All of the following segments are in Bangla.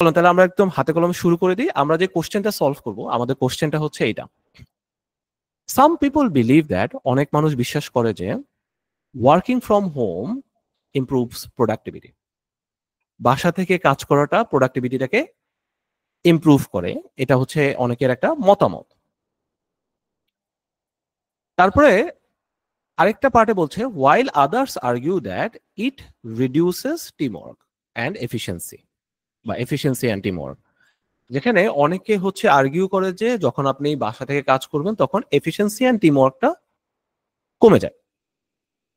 চলুন তাহলে আমরা একদম হাতে কলমে শুরু করে দিই। আমরা যে কোশ্চেনটা সলভ করব, আমাদের কোশ্চেনটা হচ্ছে এইটা। সাম পিপল বিলিভ দ্যাট, অনেক মানুষ বিশ্বাস করে যে working from home improves productivity. বাসা থেকে কাজ করাটা প্রোডাক্টিভিটিটাকে ইমপ্রুভ করে, এটা হচ্ছে অনেকের একটা মতামত। তারপরে আরেকটা পার্টে বলছে while others argue that it reduces teamwork and efficiency বা efficiency and teamwork, যেখানে অনেকে হচ্ছে আর্গিউ করে যে যখন আপনি বাসা থেকে কাজ করবেন তখন এফিসিয়েন্সি অ্যান্ড টিমওয়ার্কটা কমে যায়।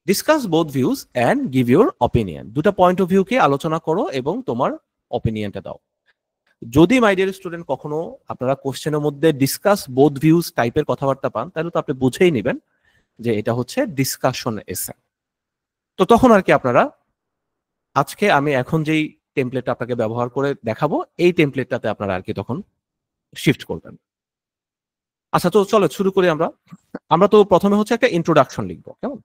Discuss both views and give your opinion. দুটা পয়েন্ট অফ ভিউকে আলোচনা করো এবং তোমার অপিনিয়নটা দাও। যদি মাই ডিয়ার স্টুডেন্ট কখনো আপনারা কোশ্চেনের মধ্যে ডিসকাস বোথ ভিউজ টাইপের কথাবার্তা পান, তাহলে তো আপনি বুঝেই নেবেন যে এটা হচ্ছে ডিসকাশন এসে। তো তখন আর কি আপনারা, আজকে আমি এখন যেই টেমপ্লেটটা আপনাকে ব্যবহার করে দেখাবো, এই টেমপ্লেটটাতে আপনারা আর কি তখন শিফট করবেন। আচ্ছা, তো চলো শুরু করি। আমরা তো প্রথমে হচ্ছে একটা ইন্ট্রোডাকশন লিখবো, কেমন?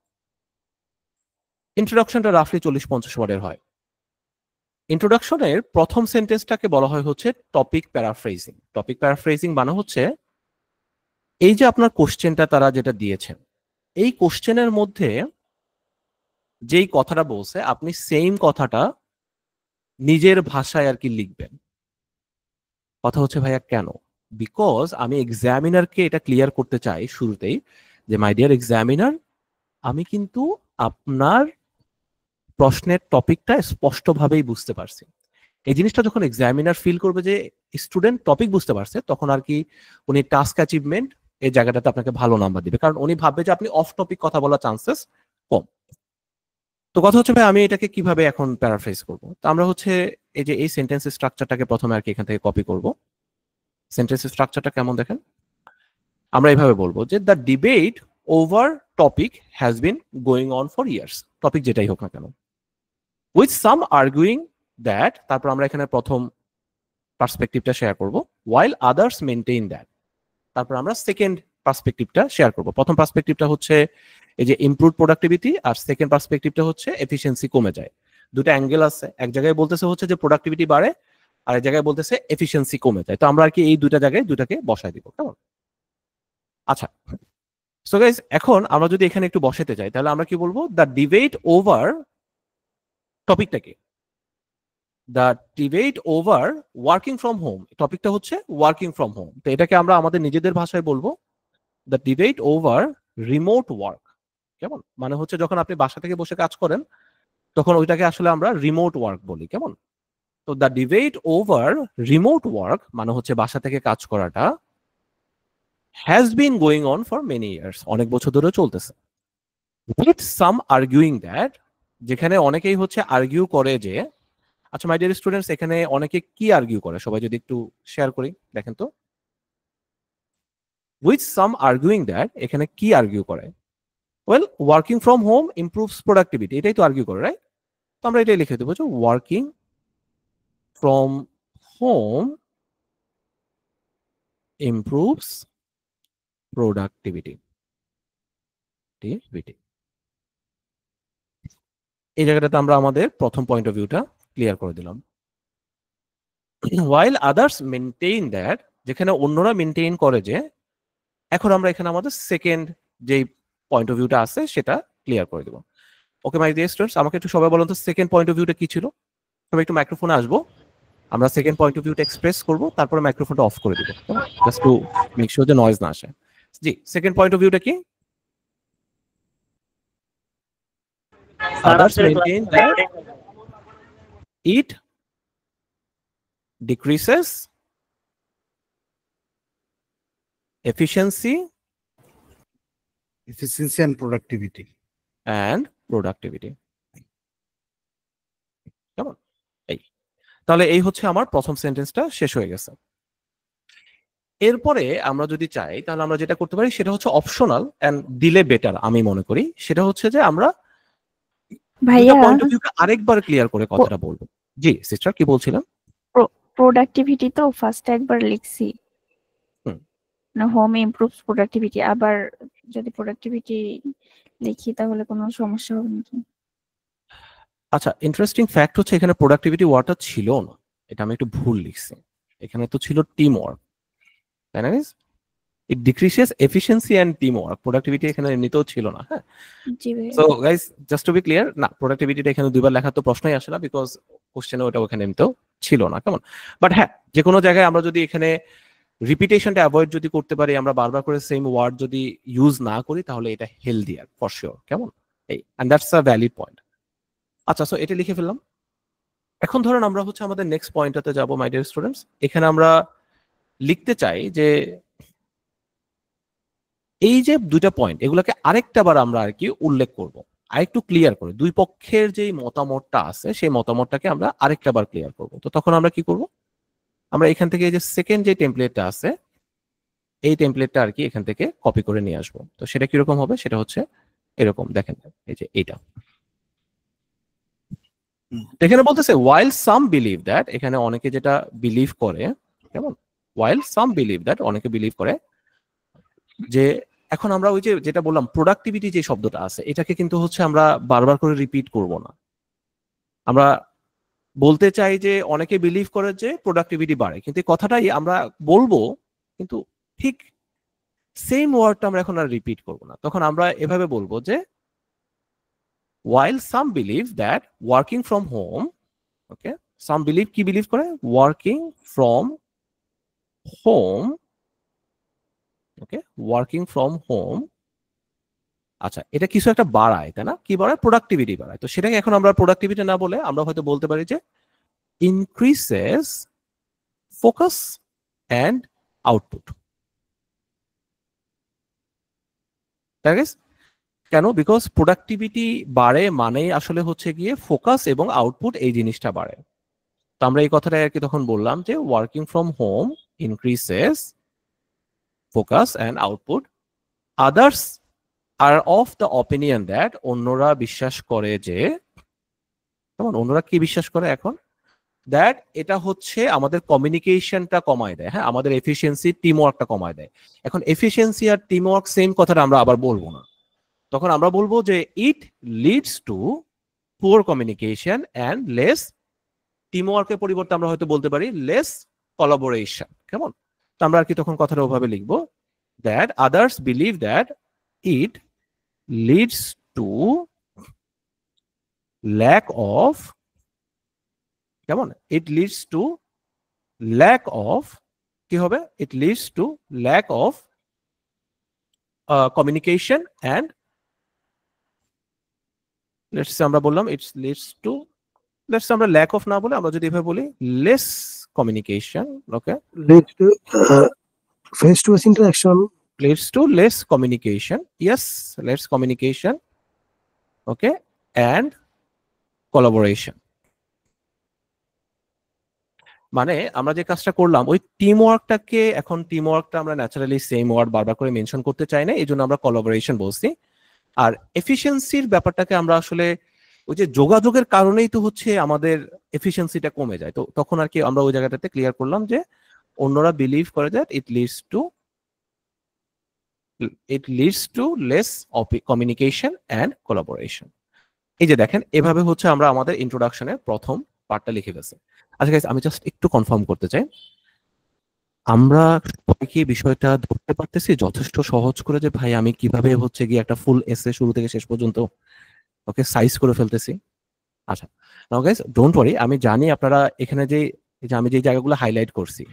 ইন্ট্রোডাকশনটা রাফলি 40-50 ওয়ার্ডের হয়। ইন্ট্রোডাকশনের প্রথম সেন্টেন্সটাকে বলা হয় হচ্ছে টপিক প্যারাফ্রেজিং। টপিক প্যারাফ্রেজিং মানে হচ্ছে এই যে আপনার কোশ্চেনটা তারা যেটা দিয়েছেন, এই কোশ্চেনের মধ্যে যেই কথাটা বলছে আপনি সেম কথাটা নিজের ভাষায় আর কি লিখবেন। কথা হচ্ছে ভাইয়া কেন? বিকজ আমি এক্সামিনারকে এটা ক্লিয়ার করতে চাই শুরুতেই যে মাই ডিয়ার এক্সামিনার, আমি কিন্তু আপনার প্রশ্নের টপিকটা স্পষ্টভাবেই বুঝতে পারছি। এই জিনিসটা যখন এক্সামিনার ফিল করবে যে স্টুডেন্ট টপিক বুঝতে পারছে, তখন আর কি উনি টাস্ক অ্যাচিভমেন্ট এই জায়গাটাতে আপনাকে ভালো নাম্বার দিবে, কারণ উনি ভাববে যে আপনি অফ টপিক কথা বলার চান্সেস কম। তো কথা হচ্ছে ভাই আমি এটাকে কিভাবে এখন প্যারাফ্রেজ করব? তো আমরা হচ্ছে এই যে এই সেন্টেন্স স্ট্রাকচারটাকে প্রথমে আর কি এখান থেকে কপি করব। সেন্টেন্স স্ট্রাকচারটা কেমন দেখেন? আমরা এইভাবে বলবো যে the debate over topic has been going on for years. Topic যেটাই হোক না কেন। উইথ সাম আর্গুইং দ্যাট, তারপর আমরা এখানে প্রথম পার্সপেক্টিভটা শেয়ার করব, ওয়াইল আদার্স মেনটেইন দ্যাট। তারপর আমরা সেকেন্ড পার্সপেক্টিভটা শেয়ার করব। প্রথম পার্সপেক্টিভটা হচ্ছে এই যে ইমপ্রুভ প্রোডাক্টিভিটি, আর সেকেন্ড পার্সপেক্টিভটা হচ্ছে এফিসিয়েন্সি কমে যায়। দুটো অ্যাঙ্গেল আছে, এক জায়গায় বলতেছে হচ্ছে যে প্রোডাক্টিভিটি বাড়ে, আর এক জায়গায় বলতেছে এফিসিয়েন্সি কমে যায়। তো আমরা আর কি এই দুইটা জায়গায় দুটাকে বসায় দিব, কেমন? আচ্ছা, সো গাইস এখন আমরা যদি এখানে একটু বসাতে চাই, তাহলে আমরা কি বলবো? দ্য ডিবেট ওভার টপিকটাকে, the debate over working from home, টপিকটা হচ্ছে ওয়ার্কিং ফ্রম হোম। তো এটাকে আমরা আমাদের নিজেদের ভাষায় বলবো the debate over remote work. কেমন? মানে হচ্ছে যখন আপনি বাসা থেকে বসে কাজ করেন তখন ওইটাকে আসলে আমরা রিমোট ওয়ার্ক বলি, কেমন? তো the debate over remote work মানে হচ্ছে বাসা থেকে কাজ করাটা has been going on for many years, অনেক বছর ধরে চলতেছে। উইথ সাম আর্গুইং দ্যাট, যেখানে অনেকেই হচ্ছে আর্গিউ করে যে, আচ্ছা মাই ডিয়ার স্টুডেন্টস, এখানে অনেকে কি আর্গিউ করে সবাই যদি একটু শেয়ার করি, দেখেন তো। উইথ সাম আর্গুইং দ্যাট, এখানে কি আর্গিউ করে? Well, working from home improves productivity, এটাই তো আর্গিউ করে, রাইট? তো আমরা এটাই লিখে দেবো যে working from home improves productivity. এই জায়গাটাতে আমরা আমাদের প্রথম পয়েন্ট অফ ভিউটা ক্লিয়ার করে দিলাম। while others maintain that, যেখানে অন্যরা মেনটেইন করে যে, এখন আমরা এখানে আমাদের সেকেন্ড যে পয়েন্ট অফ ভিউটা আছে সেটা ক্লিয়ার করে দেব। ওকে মাই ডিয়ার স্টুডেন্টস, আমাকে একটু সবাই বলুন তো সেকেন্ড পয়েন্ট অফ ভিউটা কি ছিল? সবাই একটু মাইক্রোফোনে আসবো, আমরা সেকেন্ড পয়েন্ট অফ ভিউটা এক্সপ্রেস করব, তারপরে মাইক্রোফোনটা অফ করে দিব, জাস্ট টু মেক শিওর যে নয়েজ না আসে। জি, সেকেন্ড পয়েন্ট অফ ভিউটা কি? others maintain that it decreases efficiency and productivity. কেমন? এই তাহলে এই হচ্ছে আমার প্রথম সেন্টেন্সটা শেষ হয়ে গেছে। এরপরে আমরা যদি চাই তাহলে আমরা যেটা করতে পারি সেটা হচ্ছে অপশনাল এন্ড দিলে বেটার আমি মনে করি, সেটা হচ্ছে যে আমরা ভাইয়া পয়েন্ট অফ ভিউকে আরেকবার ক্লিয়ার করে কথাটা বলবো। জি সিস্টার, কি বলছিলেন? প্রোডাক্টিভিটি তো ফার্স্ট একবার লিখছি, না হোম ইমপ্রুভস প্রোডাক্টিভিটি, আবার যদি প্রোডাক্টিভিটি লিখি তাহলে কোনো সমস্যা হবে নাকি? আচ্ছা, ইন্টারেস্টিং ফ্যাক্ট হচ্ছে এখানে প্রোডাক্টিভিটি ওয়ার্ডটা ছিল না, এটা আমি একটু ভুল লিখছি, এখানে তো ছিল টিম ওয়ার্ক, তাই না? It decreases efficiency and team work, productivity এখানে এমনিতেও ছিল না। হ্যাঁ, জি ভাইয়া। So guys just to be clear, না প্রোডাক্টিভিটিটা এখানে দুইবার লেখা তো প্রশ্নই আসে না, বিকজ কোশ্চেনে ওটা ওখানে এমনিতেও ছিল না। কেমন? বাট হ্যাঁ, যে কোনো জায়গায় আমরা যদি এখানে রিপিটেশনটা অ্যাভয়েড যদি করতে পারি, আমরা বারবার করে সেম ওয়ার্ড যদি ইউজ না করি, তাহলে এটা হেলদিয়ার ফর শিওর। কেমন? এই and that's a valid point. আচ্ছা, সো এটা লিখে ফেললাম। এখন ধরেন আমরা হচ্ছে আমাদের নেক্সট পয়েন্টটাতে যাব মাই ডিয়ার স্টুডেন্টস। এখানে আমরা লিখতে চাই যে এই যে দুইটা পয়েন্ট, এগুলোকে আরেকটা বার আমরা আর কি উল্লেখ করব, আরেকটু ক্লিয়ার করে দুই পক্ষের যে মতামতটা আছে সেই মতামতটাকে আমরা আরেকটা বার ক্লিয়ার করব। তো তখন আমরা কি করব, আমরা এখান থেকে এই যে সেকেন্ড যে টেমপ্লেটটা আছে, এই টেমপ্লেটটা আর কি এখান থেকে কপি করে নিয়ে আসবো। তো সেটা কিরকম হবে, সেটা হচ্ছে এরকম, দেখেন এই যে এইটা। এখানে বলতেছে ওয়াইল সাম বিলিভ দ্যাট, এখানে অনেকে যেটা বিলিভ করে, কেমন, ওয়াইল সাম বিলিভ দ্যাট, অনেকে বিলিভ করে যে, এখন আমরা ওই যে যেটা বললাম প্রোডাক্টিভিটি যে শব্দটা আছে, এটাকে কিন্তু হচ্ছে আমরা বারবার করে রিপিট করব না। আমরা বলতে চাই যে অনেকে বিলিভ করে যে প্রোডাক্টিভিটি বাড়ে, কিন্তু এই কথাটাই আমরা বলবো, কিন্তু ঠিক সেম ওয়ার্ডটা আমরা এখন আর রিপিট করব না। তখন আমরা এভাবে বলবো যে while some believe that working from home, okay, some believe কি বিলিভ করে, working from home, okay, working from home, আচ্ছা এটা কিছু একটা বাড়ায়, তাই না? কি বাড়ায়? প্রোডাক্টিভিটি বাড়ায়। তো সেটাকে এখন আমরা প্রোডাক্টিভিটি না বলে আমরা হয়তো বলতে পারি যে increases focus and output। তাই না? কেন? বিকজ প্রোডাক্টিভিটি বাড়ে মানে আসলে হচ্ছে গিয়ে ফোকাস এবং আউটপুট এই জিনিসটা বাড়ে। তো আমরা এই কথাটা আর কি তখন বললাম যে working from home increases focus and output. Others are of the opinion that, অন্যরা বিশ্বাস করে যে, যেমন অন্যরা কি বিশ্বাস করে এখন, দ্যাট এটা হচ্ছে আমাদের কমিউনিকেশনটা কমায় দেয়, হ্যাঁ, আমাদের এফিসিয়েন্সি টিম ওয়ার্কটা কমায় দেয়। এখন এফিসিয়েন্সি আর টিম ওয়ার্ক সেম কথাটা আমরা আবার বলবো না, তখন আমরা বলবো যে ইট leads two poor communication and less team ওয়ার্কের পরিবর্তে আমরা হয়তো বলতে পারি লেস কোলাবোরেশন। কেমন? তো আমরা আর কি তখন কথাটা ওভাবে লিখবো, that others believe that it leads to lack of, কেমন, it leads to lack of, কি হবে, it leads to lack of communication and, let's আমরা বললাম ইটস লিডস টু, লেটস আমরা ল্যাক অফ না বলে আমরা যদি এভাবে বলি less communication, okay, leads to face-to-face interaction. leads to less communication, yes, less communication, okay, and collaboration। মানে আমরা যে কাজটা করলাম ওই টিম ওয়ার্কটাকে, এখন টিম ওয়ার্কটা আমরা ন্যাচারালি সেম ওয়ার্ড বারবার করে মেনশন করতে চাই না, এই জন্য আমরা কোলাবোরেশন বলছি। আর এফিসিয়েন্সির ব্যাপারটাকে আমরা আসলে ওই যে যোগাযোগের কারণেই তো হচ্ছে আমাদের এফিসিয়েন্সিটা কমে যায়, তো তখন আর কি আমরা ওই জায়গাটাতে ক্লিয়ার করলাম যে অন্যরা বিলিভ করে that it leads to less communication and collaboration। এই যে দেখেন, এভাবে হচ্ছে আমরা আমাদের ইন্ট্রোডাকশনের প্রথম পার্টটা লিখে ফেলছি। আচ্ছা গাইস, আমি জাস্ট একটু কনফার্ম করতে চাই, আমরা সবাই কি বিষয়টা ধরতে পারতেছি যথেষ্ট সহজ করে, যে ভাই আমি কিভাবে হচ্ছে গিয়ে একটা ফুল এসে শুরু থেকে শেষ পর্যন্ত ওকে সাইজ করে ফেলতেছি? আচ্ছা, নাও গাইস ডোন্ট ওয়ারি, আমি জানি আপনারা এখানে যে আমি যে জায়গাগুলো হাইলাইট করছি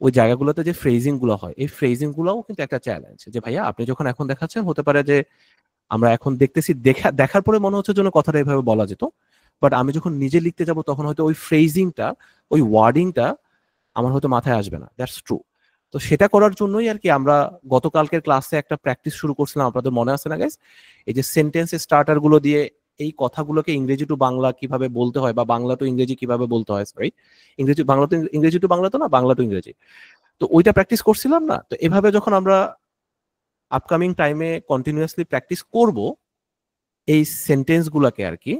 ওই জায়গাগুলোতে যে ফ্রেজিং গুলো হয়, এই ফ্রেজিং গুলোও কিন্তু একটা চ্যালেঞ্জ, যে ভাইয়া আপনি যখন এখন দেখাচ্ছেন হতে পারে যে আমরা এখন দেখতেছি, দেখার পরে মনে হচ্ছে যেন কথাটা এভাবে বলা যেত, বাট আমি যখন নিজে লিখতে যাব তখন হয়তো ওই ফ্রেজিংটা, ওই ওয়ার্ডিংটা আমার হয়তো মাথায় আসবে না। That's true. তো সেটা করার জন্যই আর কি আমরা গতকালকের ক্লাসে একটা প্র্যাকটিস শুরু করছিলাম, আপনাদের মনে আছে না গাইস? এই যে সেন্টেন্স স্টার্টার গুলো দিয়ে এই কথাগুলোকে ইংরেজি টু বাংলা কিভাবে বলতে হয়, বা বাংলা টু ইংরেজি কিভাবে বলতে হয়, সরি ইংরেজি বাংলা টু ইংরেজি টু বাংলা তো না, বাংলা টু ইংরেজি, তো ওইটা প্র্যাকটিস করছিলাম না? তো এভাবে যখন আমরা আপকামিং টাইমে কন্টিনিউয়াসলি প্র্যাকটিস করব এই সেন্টেন্স গুলাকে আর কি,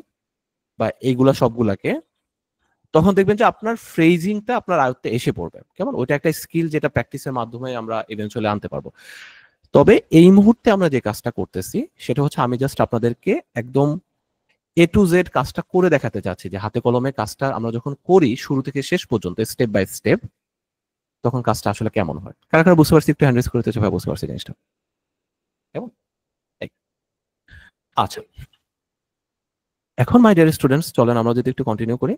বা এইগুলা সবগুলাকে, তখন দেখবেন যে আপনার ফ্রেজিংটা আপনার আয়ত্তে এসে পড়বে। কেমন? ওইটা একটা স্কিল যেটা প্র্যাকটিসের মাধ্যমে আমরা ইভেন্চুয়ালি আনতে পারবো। তবে এই মুহূর্তে আমরা যে কাজটা করতেছি সেটা হচ্ছে আমি জাস্ট আপনাদেরকে একদম এ টু জেড কাজটা করে দেখাতে চাচ্ছি, যে হাতে কলমে কাজটা আমরা যখন করি শুরু থেকে শেষ পর্যন্ত স্টেপ বাই স্টেপ, তখন কাজটা আসলে কেমন হয়। কারা কারা বুঝতে পারছি, একটু হ্যান্ড রেজ করতে ভাই, বুঝতে পারছি জিনিসটা কেমন। আচ্ছা, এখন মাই ডিয়ার স্টুডেন্টস, চলেন আমরা যদি একটু কন্টিনিউ করি।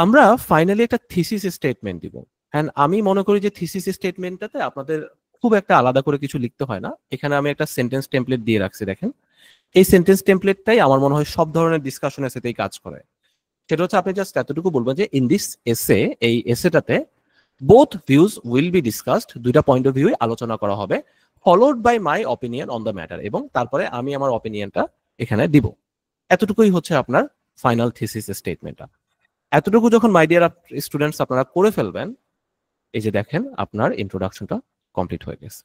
আমরা ফাইনালি একটা থিসিস স্টেটমেন্ট দিব। হ্যাঁ, আমি মনে করি যে থিসিস স্টেটমেন্টটাতে আপনাদের খুব একটা আলাদা করে কিছু লিখতে হয় না। এখানে আমি একটা সেন্টেন্স টেমপ্লেট দিয়ে রাখছি, দেখেন। এই সেন্টেন্স টেমপ্লেটটাই আমার মনে হয় সব ধরনের ডিসকাশনের সাথেই কাজ করে। সেটা হচ্ছে আপনি জাস্ট এতটুকু বলবেন যে ইন দিস এসে, এই এসেটাতে both views will be discussed, দুইটা পয়েন্ট অফ ভিউ আলোচনা করা হবে, followed by my opinion on the matter, এবং তারপরে আমি আমার অপিনিয়নটা এখানে দিব। এতটুকুই হচ্ছে আপনার ফাইনাল থিসিস স্টেটমেন্টটা। এতটুকু যখন মাই ডিয়ার স্টুডেন্টস আপনারা করে ফেলবেন, এই যে দেখেন আপনার ইন্ট্রোডাকশনটা কমপ্লিট হয়ে গেছে।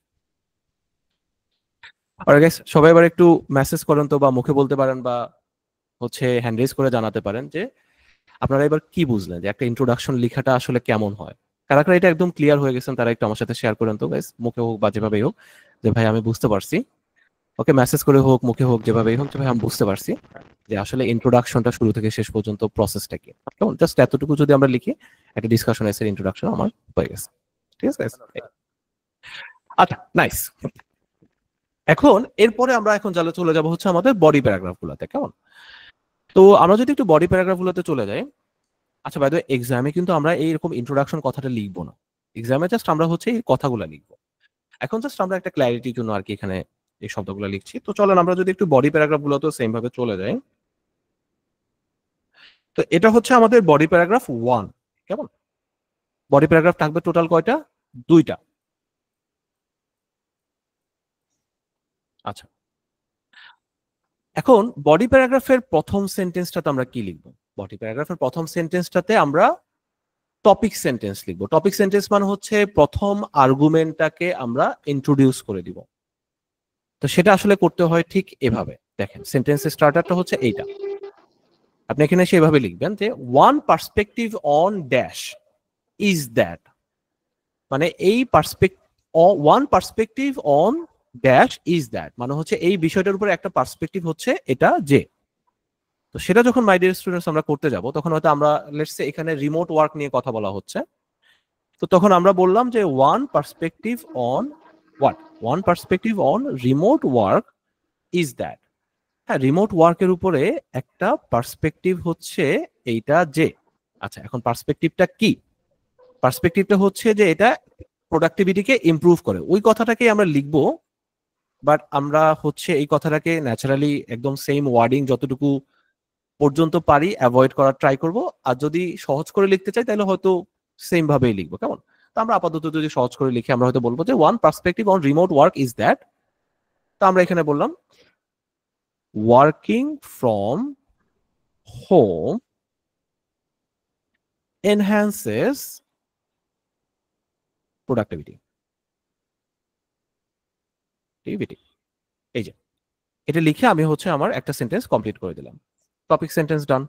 আর গাইস, সবাই এবার একটু মেসেজ করেন তো, বা মুখে বলতে পারেন, বা হচ্ছে হ্যান্ড রেজ করে জানাতে পারেন যে আপনারা এবার কি বুঝলেন, যে একটা ইন্ট্রোডাকশন লেখাটা আসলে কেমন হয়। কারা কারা এটা একদম ক্লিয়ার হয়ে গেছেন তারা একটু আমার সাথে শেয়ার করেন তো গাইস, মুখে হোক বা যেভাবেই হোক, যে ভাই আমি বুঝতে পারছি। ওকে, মেসেজ করে হোক, মুখে হোক, যেভাবেই হোক, যে ভাই আমি বুঝতে পারছি যে আসলে ইন্ট্রোডাকশনটা শুরু থেকে শেষ পর্যন্ত প্রসেসটা কি। কেমন, জাস্ট এতটুকু যদি আমরা লিখি, একটা ডিসকাশন এসে ইন্ট্রোডাকশন আমার হয়ে গেছে। ঠিক আছে guys? আচ্ছা, নাইস। এখন এরপরে আমরা এখন চলে যাব হচ্ছে আমাদের বডি প্যারাগ্রাফ গুলোতে। কেমন, তো আমরা যদি একটু বডি প্যারাগ্রাফ গুলোতে চলে যাই। আচ্ছা, বাই দ্য ওয়ে, এক্সামে কিন্তু আমরা এইরকম ইন্ট্রোডাকশন কথাটা লিখবো না। এক্সামে জাস্ট আমরা হচ্ছে এই কথাগুলো লিখবো। এখন জাস্ট আমরা একটা ক্ল্যারিটির জন্য আর কি এখানে এই শব্দগুলো লিখছি। তো চলেন আমরা যদি একটু বডি প্যারাগ্রাফ গুলোতে সেম ভাবে চলে যাই। তো এটা হচ্ছে আমাদের বডি প্যারাগ্রাফ 1। কেমন, বডি প্যারাগ্রাফ থাকবে টোটাল কয়টা, 2টা। আচ্ছা, এখন বডি প্যারাগ্রাফের প্রথম সেন্টেন্সটাতে আমরা কি লিখবো। বডি প্যারাগ্রাফের প্রথম সেন্টেন্সটাতে আমরা টপিক সেন্টেন্স লিখবো। টপিক সেন্টেন্স মানে হচ্ছে প্রথম আর্গুমেন্টটাকে আমরা ইন্ট্রোডিউস করে দিব। তো সেটা আসলে করতে হয় ঠিক এভাবে। দেখেন, সেন্টেন্সের স্টার্টারটা হচ্ছে এইটা। আপনি এখানে সেভাবে লিখবেন যে one perspective on dash is that, মানে এই one perspective on dash is that মানে হচ্ছে এই বিষয়টার উপর একটা পার্সপেক্টিভ হচ্ছে এটা যে। তো সেটা যখন মাই ডিয়ার স্টুডেন্টস আমরা করতে যাব, তখন হয়তো আমরা লেটস সে এখানে রিমোট ওয়ার্ক নিয়ে কথা বলা হচ্ছে। তো তখন আমরা বললাম যে one perspective on what, one perspective on remote work is that. হ্যাঁ, রিমোট ওয়ার্কের উপরে একটা পার্সপেক্টিভ হচ্ছে এইটা যে। আচ্ছা, এখন পার্সপেক্টিভটা কি? পার্সপেক্টিভটা হচ্ছে যে এটা প্রোডাক্টিভিটিকে ইমপ্রুভ করে, ওই কথাটাকে আমরা লিখবো। বাট আমরা হচ্ছে এই কথাটাকে ন্যাচারালি একদম সেম ওয়ার্ডিং যতটুকু পর্যন্ত পারি অ্যাভয়েড করার ট্রাই করব। আর যদি সহজ করে লিখতে চাই তাহলে হয়তো সেম ভাবেই লিখবো। কেমন, তো আমরা আপাতত যদি সহজ করে লিখি, আমরা হয়তো বলবো যে one perspective on remote work is that. তো আমরা এখানে বললাম working from home enhances productivity। এই যে এটা লিখে আমি হচ্ছে আমার একটা সেন্টেন্স কমপ্লিট করে দিলাম। টপিক সেন্টেন্স ডান।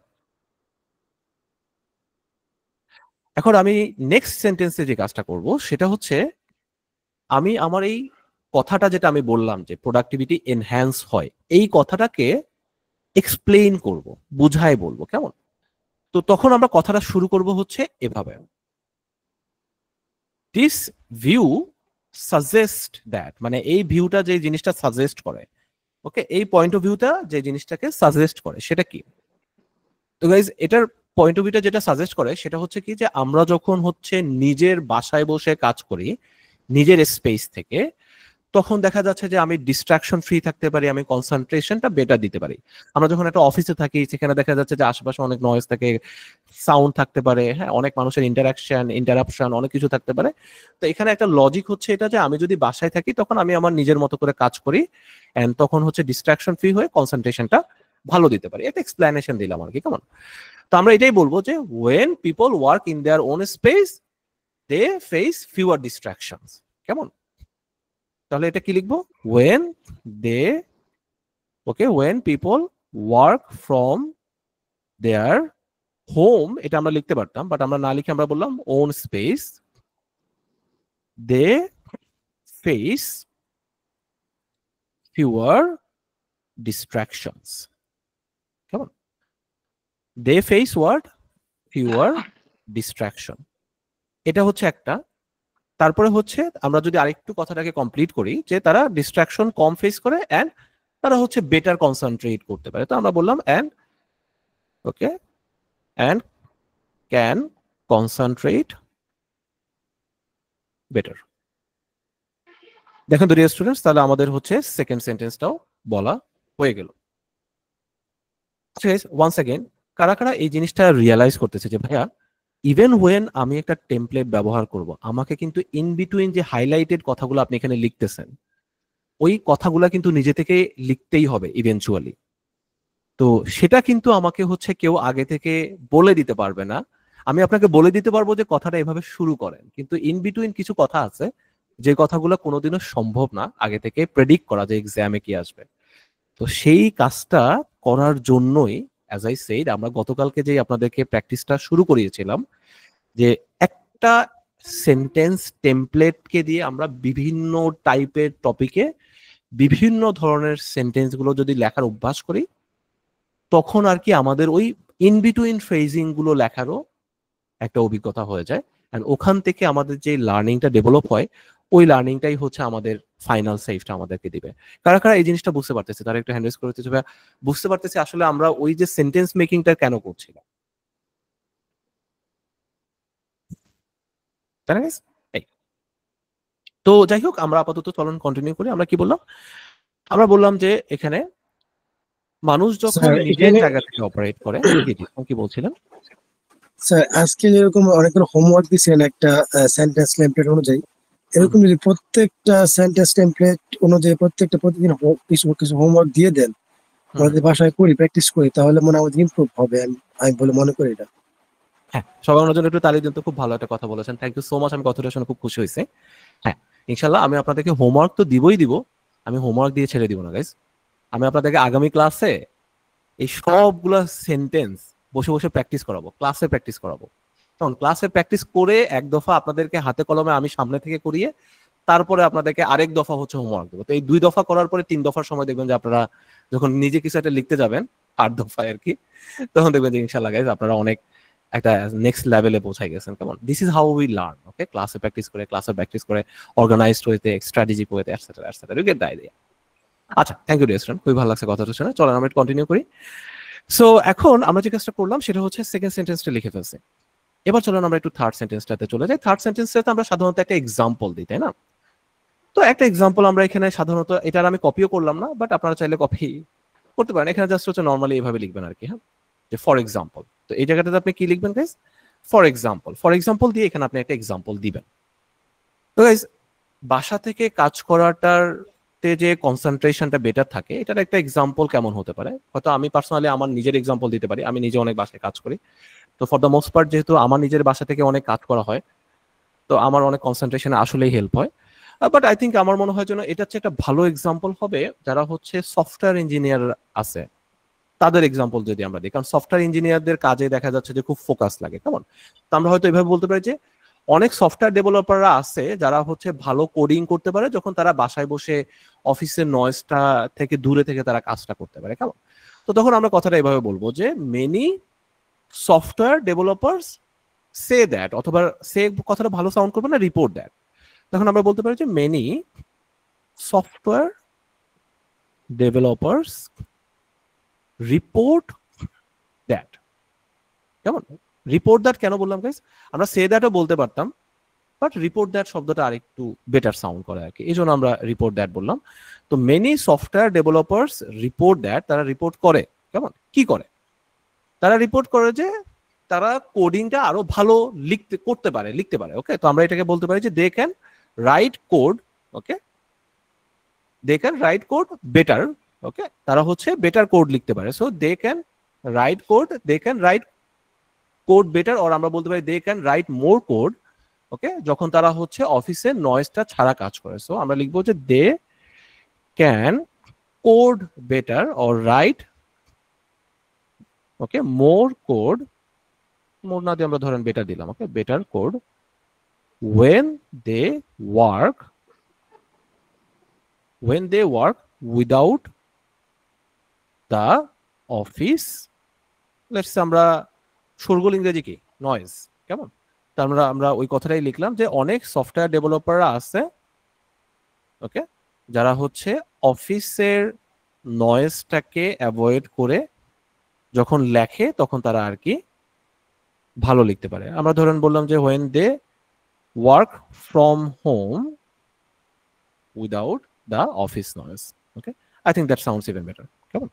এখন আমি নেক্সট সেন্টেন্সে যে কাজটা করব সেটা হচ্ছে আমি আমার এই কথাটা যেটা আমি বললাম যে প্রোডাক্টিভিটি এনহ্যান্স হয়, এই কথাটাকে এক্সপ্লেইন করব, বুঝাই বলবো। কেমন, তো তখন আমরা কথাটা শুরু করব হচ্ছে এভাবে, দিস ভিউ সাজেস্ট দ্যাট, মানে এই ভিউটা যে জিনিসটা সাজেস্ট করে, ওকে, এই পয়েন্ট অফ ভিউটা যে জিনিসটাকে সাজেস্ট করে সেটা কি। তো গাইজ, এটার পয়েন্ট অফ ভিউটা যেটা সাজেস্ট করে সেটা হচ্ছে কি, যে আমরা যখন হচ্ছে নিজের বাসায় বসে কাজ করি নিজের স্পেস থেকে, তখন দেখা যাচ্ছে যে আমি ডিস্ট্রাকশন ফ্রি থাকতে পারি, আমি কনসেন্ট্রেশনটা বেটার দিতে পারি। আমরা যখন একটা অফিসে থাকি সেখানে দেখা যাচ্ছে যে আশেপাশে অনেক নয়েজ থাকে, সাউন্ড থাকতে পারে, হ্যাঁ, অনেক মানুষের ইন্টারাপশন অনেক কিছু থাকতে পারে। তো এখানে একটা লজিক হচ্ছে এটা যে আমি যদি বাসায় থাকি তখন আমি আমার নিজের মতো করে কাজ করি, এন্ড তখন হচ্ছে ডিস্ট্রাকশন ফ্রি হয়ে কনসেন্ট্রেশনটা ভালো দিতে পারি। একটা এক্সপ্লেনেশন দিলাম আর কি। কেমন, তো আমরা এটাই বলবো যে when people work in their own space they face fewer distractions। কেমন, তাহলে এটা কি লিখবো, when they, okay, when people work from their home, এটা আমরা লিখতে পারতাম বাট আমরা না লিখে আমরা বললাম own space, they face fewer distractions। They face word fewer distraction, এটা হচ্ছে একটা। তারপরে হচ্ছে আমরা যদি আরেকটু কথাটাকে কমপ্লিট করি যে তারা ডিস্ট্রাকশন কম ফেস করে অ্যান্ড তারা হচ্ছে বেটার কনসেন্ট্রেট করতে পারে। তো আমরা বললাম and okay and can concentrate better. দেখেন তো ডিয়ার স্টুডেন্টস, তাহলে আমাদের হচ্ছে সেকেন্ড সেন্টেন্সটাও বলা হয়ে গেল। ওয়ান্স অ্যাগেন, কারা কারা এই জিনিসটা রিয়েলাইজ করতেছে যে ভাইয়া ইভেন ওয়েন আমি একটা টেমপ্লেট ব্যবহার করব, আমাকে কিন্তু ইন বিটুইন যে হাইলাইটেড কথাগুলো আপনি এখানে লিখতেছেন ওই কথাগুলো কিন্তু নিজে থেকে লিখতেই হবে ইভেনচুয়ালি। তো সেটা কিন্তু আমাকে হচ্ছে কেউ আগে থেকে বলে দিতে পারবে না। আমি আপনাকে বলে দিতে পারবো যে কথাটা এভাবে শুরু করেন, কিন্তু ইন বিটুইন কিছু কথা আছে যে কথাগুলো কোনোদিনও সম্ভব না আগে থেকে প্রেডিক্ট করা যে এক্সামে কি আসবে। তো সেই কাজটা করার জন্যই অ্যাজ আই সেইড আমরা গতকালকে যে আপনাদেরকে প্র্যাকটিসটা শুরু করিয়েছিলাম যে একটা সেন্টেন্স টেমপ্লেটকে দিয়ে আমরা বিভিন্ন টাইপের টপিকে বিভিন্ন ধরনের সেন্টেন্সগুলো যদি লেখার অভ্যাস করি তখন আর কি আমাদের ওই ইন বিটুইন ফ্রেজিং গুলো লেখারও একটা অভিজ্ঞতা হয়ে যায়। এন্ড ওখান থেকে আমাদের যে লার্নিংটা ডেভেলপ হয় ওই লার্নিংটাই হচ্ছে আমাদের ফাইনাল সেভটা আমাদেরকে দিবে। কারা কারা এই জিনিসটা বুঝতে পারতেছে তারা একটু হ্যান্ড রেজ করে দিতে, বুঝতে পারতেছে আসলে আমরা ওই যে সেন্টেন্স মেকিংটা কেন করছিলাম, তাই না guys? এই তো যাই হোক, আমরা আপাতত চলন কন্টিনিউ করি। আমরা কি বললাম? আমরা বললাম যে এখানে মানুষ যখন স্যার নিজের এখানে জায়গা থেকে অপারেট করে, কি বলছিলেন? স্যার আজকে যেরকম অনেকগুলো হোমওয়ার্ক দিয়েছিলেন একটা সেন্টেন্স টেমপ্লেট অনুযায়ী, এরকম যদি প্রত্যেকটা সেন্টেন্স টেমপ্লেট অনুযায়ী প্রতিদিন কিছু কিছু হোমওয়ার্ক দিয়ে দেন, আমাদের বাসায় করি প্র্যাকটিস করি, তাহলে মনে হয় আমাদের ইমপ্রুভ হবে। আমি বলে মনে করি এটা। হ্যাঁ, সবাই ওনার জন্য একটু তালি দিন তো। খুব ভালো একটা কথা বলেছেন, থ্যাংক ইউ সো মাচ। আমি কথাটা শুনে খুব খুশি হয়েছে। হ্যাঁ, ইনশাল্লাহ আমি আপনাদেরকে হোমওয়ার্ক তো দিবই দিব, আমি হোমওয়ার্ক দিয়ে ছেড়ে দিব না গাইজ। আমি আপনাদেরকে আগামী ক্লাসে এই সবগুলা সেন্টেন্স বসে বসে প্র্যাকটিস করাবো, ক্লাসে প্র্যাকটিস করাবো। তখন ক্লাসে প্র্যাকটিস করে এক দফা আপনাদেরকে হাতে কলমে আমি সামনে থেকে করিয়ে তারপরে আপনাদেরকে আরেক দফা হচ্ছে হোমওয়ার্ক দেবো। তো এই 2 দফা করার পরে 3 দফার সময় দেখবেন যে আপনারা যখন নিজে কিছু একটা লিখতে যাবেন 8 দফায় আর কি, তখন দেখবেন যে ইনশাল্লাহ গাইজ আপনারা অনেক একটা নেক্সট লেভেলে পৌঁছাই গেছেন। কেমন? This is how we learn. Okay, ক্লাসে প্র্যাকটিস করে অর্গানাইজড ওয়েতে, স্ট্র্যাটেজিক ওয়েতে, etcetera etcetera. You get the idea. আচ্ছা, থ্যাংক ইউ ডিয়ার স্টুডেন্ট, খুবই ভালো লাগছে কথাটা শুনে। চলেন আমরা কন্টিনিউ করি। সো এখন আমরা যে কাজটা করলাম সেটা হচ্ছে সেকেন্ড সেন্টেন্সটা লিখে ফেলছি। এবার চলেন আমরা একটু থার্ড সেন্টেন্সটাতে চলে যাই। থার্ড সেন্টেন্সটাতে আমরা সাধারণত একটা এক্সাম্পল দিই, তাই না? তো একটা এক্সাম্পল আমরা এখানে সাধারণত, এটার আমি কপিও করলাম না, বাট আপনারা চাইলে কপি করতে পারেন। এখানে জাস্ট হচ্ছে নর্মালি এইভাবে লিখবেন আর কি। হ্যাঁ, যে ফর এক্সাম্পল। তো এই জায়গাটাতে আপনি কি লিখবেন গাইস? ফর এক্সাম্পল দিয়ে এখানে আপনি একটা এক্সাম্পল দিবেন। তো গাইস, বাসা থেকে কাজ করাটার যে কনসেন্ট্রেশনটা বেটার থাকে এটার একটা এক্সাম্পল কেমন হতে পারে? হয়তো আমি পার্সোনালি আমার নিজের এক্সাম্পল দিতে পারি। আমি নিজে অনেক বাসায় কাজ করি। তো ফর দ্য মোস্ট পার্ট যেহেতু আমার নিজের বাসা থেকে অনেক কাজ করা হয়, তো আমার অনেক কনসেন্ট্রেশনে আসলেই হেল্প হয়। বাট আই থিঙ্ক আমার মনে হয় যেন এটা হচ্ছে একটা ভালো এক্সাম্পল হবে যারা হচ্ছে সফটওয়্যার ইঞ্জিনিয়ার আছে তাদের এক্সাম্পল যদি আমরা দিই। কারণ সফটওয়্যার ইঞ্জিনিয়ারদের কাজে দেখা যাচ্ছে যে খুব ফোকাস লাগে। কেমন? তো আমরা হয়তো এভাবে বলতে পারি যে অনেক সফটওয়্যার ডেভেলপাররা আছে যারা হচ্ছে ভালো কোডিং করতে পারে যখন তারা বাসায় বসে অফিসের নয়েজটা থেকে দূরে থেকে তারা কাজটা করতে পারে। কেমন? তো তখন আমরা কথাটা এভাবে বলবো যে many software developers say that, অথবা সে কথাটা ভালো সাউন্ড করবে না, রিপোর্ট দ্যাট। তখন আমরা বলতে পারি যে many software developers report that. কেমন? রিপোর্ট দ্যাট কেন বললাম গাইস? আমরা সে দ্যাটও বলতে পারতাম, বাট রিপোর্ট দ্যাট শব্দটা আরেকটু বেটার সাউন্ড করে আর কি, এই জন্য আমরা রিপোর্ট দ্যাট বললাম। তো many software developers report that, তারা রিপোর্ট করে। কেমন? কি করে? তারা রিপোর্ট করে যে তারা কোডিংটা আরো ভালো লিখতে পারে। ওকে, তো আমরা এটাকে বলতে পারি যে they can write code. Okay, they can write code better. Okay, তারা হচ্ছে বেটার কোড লিখতে পারে। So they can write code better, or আমরা বলতে পারি they can write more code. Okay, যখন তারা হচ্ছে অফিসে নয়েজটা ছাড়া কাজ করে। সো আমরা লিখবো যে they can code better or write okay more code, more না দিয়ে আমরা ধরেন বেটার দিলাম। Okay, better code when they work without the office let's say আমরা শোরগোল ইংরেজি কি নয়েজ, কেমন? তার আমরা ওই কথাটাই লিখলাম যে অনেক সফটওয়্যার ডেভেলপাররা আছে, ওকে, যারা হচ্ছে অফিসের নয়েজটাকে অ্যাভয়েড করে যখন লেখে তখন তারা আর কি ভালো লিখতে পারে। আমরা ধরেন বললাম যে when they work from home without the office noise, okay, I think that sounds even better, কেমন?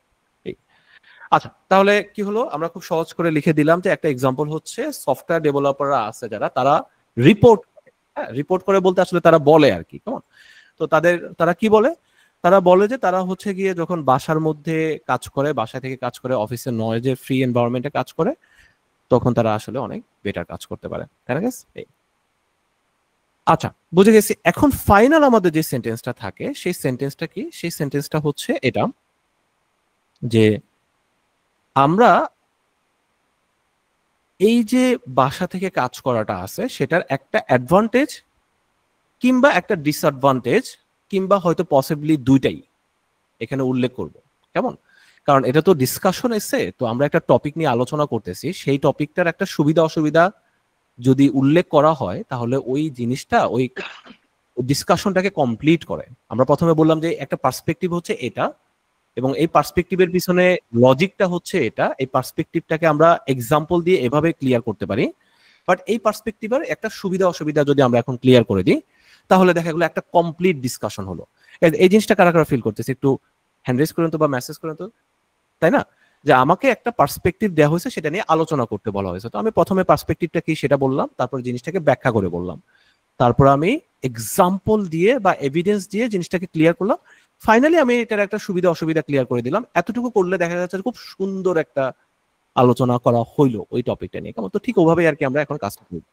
আচ্ছা, তাহলে কি হলো, আমরা খুব সহজ করে লিখে দিলাম যে একটা এক্সাম্পল হচ্ছে সফটওয়্যার ডেভেলপাররা আছে যারা তারা রিপোর্ট করে, হ্যাঁ, রিপোর্ট করে বলতে আসলে তারা বলে আর কি, কেমন? তো তারা কি বলে, তারা বলে যে তারা হচ্ছে গিয়ে যখন বাসার মধ্যে কাজ করে, বাসা থেকে কাজ করে, অফিসের নয়েজে ফ্রি এনভায়রনমেন্টে কাজ করে, তখন তারা আসলে অনেক বেটার কাজ করতে পারে, তাই না guys? আচ্ছা, বুঝে গেছি। এখন ফাইনাল আমাদের যে সেন্টেন্সটা থাকে সেই সেন্টেন্সটা কি? সেই সেন্টেন্সটা হচ্ছে এটা যে আমরা এই যে বাসা থেকে কাজ করাটা আছে সেটার একটা অ্যাডভান্টেজ কিংবা একটা ডিসঅ্যাডভান্টেজ কিংবা হয়তো পসিবলি দুইটাই এখানে উল্লেখ করব, কেমন? কারণ এটা তো ডিসকাশন এসে, তো আমরা একটা টপিক নিয়ে আলোচনা করতেছি, সেই টপিকটার একটা সুবিধা অসুবিধা যদি উল্লেখ করা হয় তাহলে ওই জিনিসটা ওই ডিসকাশনটাকে কমপ্লিট করে। আমরা প্রথমে বললাম যে একটা পার্সপেক্টিভ হচ্ছে এটা, এবং এই পার্সপেক্টিভের পিছনে লজিকটা হচ্ছে এটা, এই পার্সপেক্টিভটাকে আমরা এক্সাম্পল দিয়ে এভাবে ক্লিয়ার করতে পারি। বাট এই পার্সপেক্টিভের একটা সুবিধা অসুবিধা যদি আমরা এখন ক্লিয়ার করে দিই তাহলে দেখা গেলো একটা কমপ্লিট ডিসকাশন হলো। এই জিনিসটা কারা কারা ফিল করতেছে একটু হ্যান্ড রেজ করেন তো বা মেসেজ করেন তো, তাই না? যে আমাকে একটা পার্সপেক্টিভ দেওয়া হয়েছে, সেটা নিয়ে আলোচনা করতে বলা হয়েছে, তো আমি প্রথমে পার্সপেক্টিভটা কি সেটা বললাম, তারপর জিনিসটাকে ব্যাখ্যা করে বললাম, তারপর আমি এক্সাম্পল দিয়ে বা এভিডেন্স দিয়ে জিনিসটাকে ক্লিয়ার করলাম, ফাইনালি আমি এটার একটা সুবিধা অসুবিধা ক্লিয়ার করে দিলাম। এতটুকু করলে দেখা যাচ্ছে খুব সুন্দর একটা আলোচনা করা হইলো ওই টপিকটা নিয়ে, কেমন? তো ঠিক ওভাবেই আর কি আমরা এখন কাজটা করব।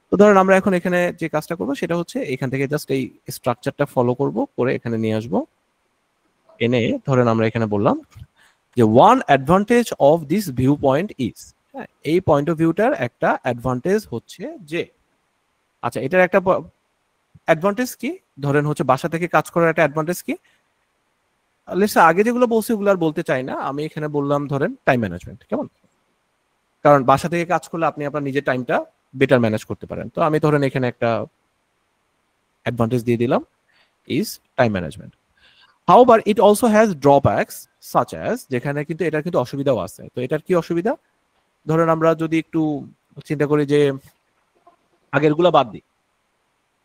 তো ধরেন আমরা এখন এখানে যে কাজটা করবো সেটা হচ্ছে এখান থেকে জাস্ট এই স্ট্রাকচারটা ফলো করব, করে এখানে নিয়ে আসবো, এনে ধরেন আমরা এখানে বললাম যে one advantage of this view point is, হ্যাঁ, এই পয়েন্ট অফ ভিউটার একটা অ্যাডভান্টেজ হচ্ছে যে, আচ্ছা এটার একটা অ্যাডভান্টেজ কি, ধরেন হচ্ছে বাসা থেকে কাজ করার একটা অ্যাডভান্টেজ কি, লেটস আগে যেগুলো বলছি ওগুলো আর বলতে চাই না, আমি এখানে বললাম ধরেন টাইম ম্যানেজমেন্ট, কেমন? কারণ বাসা থেকে কাজ করলে আপনি আপনার নিজের টাইমটা বেটার ম্যানেজ করতে পারেন, তো আমি ধরেন এখানে একটা অ্যাডভান্টেজ দিয়ে দিলাম is time management. However it also has drawbacks such as, যেখানে কিন্তু এটার কিন্তু অসুবিধাও আছে। তো এটার কি অসুবিধা? ধরেন আমরা যদি একটু চিন্তা করি যে আগেরগুলো বাদ দিই,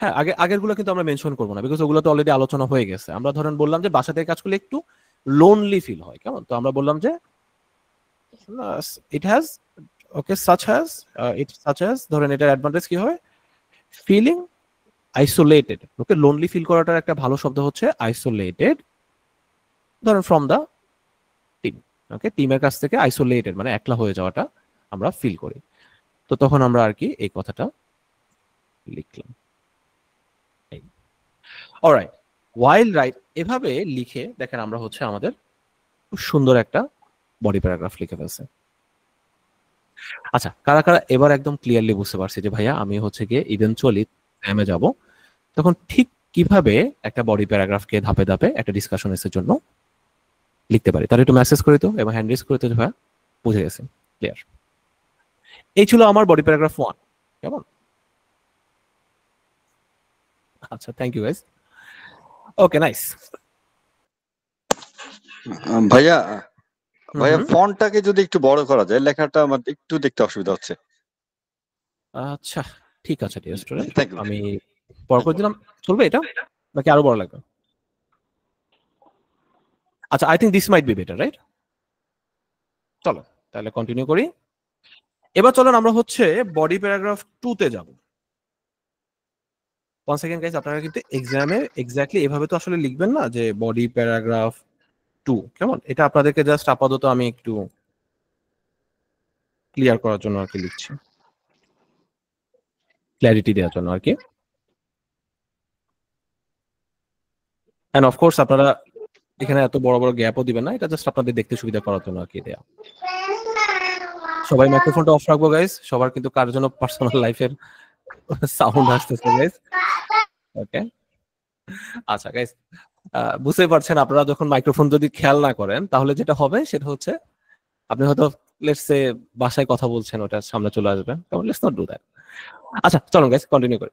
হ্যাঁ, আগেরগুলো কিন্তু আমরা মেনশন করবো না, বিকজ ওগুলো তো অলরেডি আলোচনা হয়ে গেছে। আমরা ধরেন বললাম যে বাসা থেকে কাজ করলে একটু লোনলি ফিল হয়, কেমন? তো আমরা বললাম যে it has, okay, such has ধরেন এটার অ্যাডভান্টেজ কি হয়, ফিলিং আইসোলেটেড, ওকে, লোনলি ফিল করাটার একটা ভালো শব্দ হচ্ছে আইসোলেটেড, ধরেন ফ্রম দা টিম, ওকে, টিমের কাছ থেকে আইসোলেটেড মানে একলা হয়ে যাওয়াটা আমরা ফিল করি। তো তখন আমরা আর কি এই কথাটা লিখলাম। অলরাইট, ওয়াইল রাইট, এভাবে লিখে দেখেন আমরা হচ্ছে আমাদের খুব সুন্দর একটা বডি প্যারাগ্রাফ লিখে ফেলছে। আচ্ছা, কারা কারা এবার একদম ক্লিয়ারলি বুঝতে পারছি যে ভাইয়া আমি হচ্ছে গিয়ে ইভেনচুয়ালি এক্সামে যাব, তখন ঠিক কিভাবে একটা বডি প্যারাগ্রাফকে ধাপে ধাপে একটা ডিসকাশন এর জন্য লিখতে পারি, তাহলে একটু মেসেজ করে তো এবং হ্যান্ড রেজ করে তো ভাইয়া বুঝে গেছে, ক্লিয়ার। এই ছিল আমার বডি প্যারাগ্রাফ 1, কেমন? আচ্ছা, thank you guys. Okay, nice. ভাইয়া ফন্টটাকে যদি একটু বড় করা যায়, লেখাটা আমার একটু দেখতে অসুবিধা হচ্ছে। আচ্ছা, ঠিক আছে ডিয়ার স্টুডেন্ট, Thank you. আমি বড় করে দিলাম, চলবে এটা নাকি আরো বড় লাগবে? আচ্ছা, I think this might be better, right? চলো তাহলে কন্টিনিউ করি। এবার চলেন আমরা হচ্ছে বডি প্যারাগ্রাফ 2 তে যাব। 1 সেকেন্ড গাইস, আপনারা কিন্তু এক্সামে এক্স্যাক্টলি এভাবে তো আসলে লিখবেন না যে বডি প্যারাগ্রাফ 2, কেমন? এটা আপনাদেরকে জাস্ট আপাতত আমি একটু ক্লিয়ার করার জন্য আর কি লিখছি, ক্ল্যারিটি দেওয়ার জন্য আর কি। এন্ড অফ কোর্স আপনারা এখানে এত বড় বড় গ্যাপও দিবেন না, এটা জাস্ট আপনাদের দেখতে সুবিধা করার জন্য আর কি দেয়া। সবাই মাইক্রোফোনটা অফ রাখবো গাইস, সবার কিন্তু কার জন্য পার্সোনাল লাইফের সাউন্ড আসতেছে গাইস, ওকে? আচ্ছা গাইস, বুঝতে পারছেন আপনারা যখন মাইক্রোফোন যদি খেয়াল না করেন তাহলে যেটা হবে সেটা হচ্ছে আপনি হয়তো লেটস সে বাসায় কথা বলছেন, ওটা সামনে চলে আসবে, লেটস নট ডু দ্যাট। আচ্ছা চলুন গাইস কন্টিনিউ করি।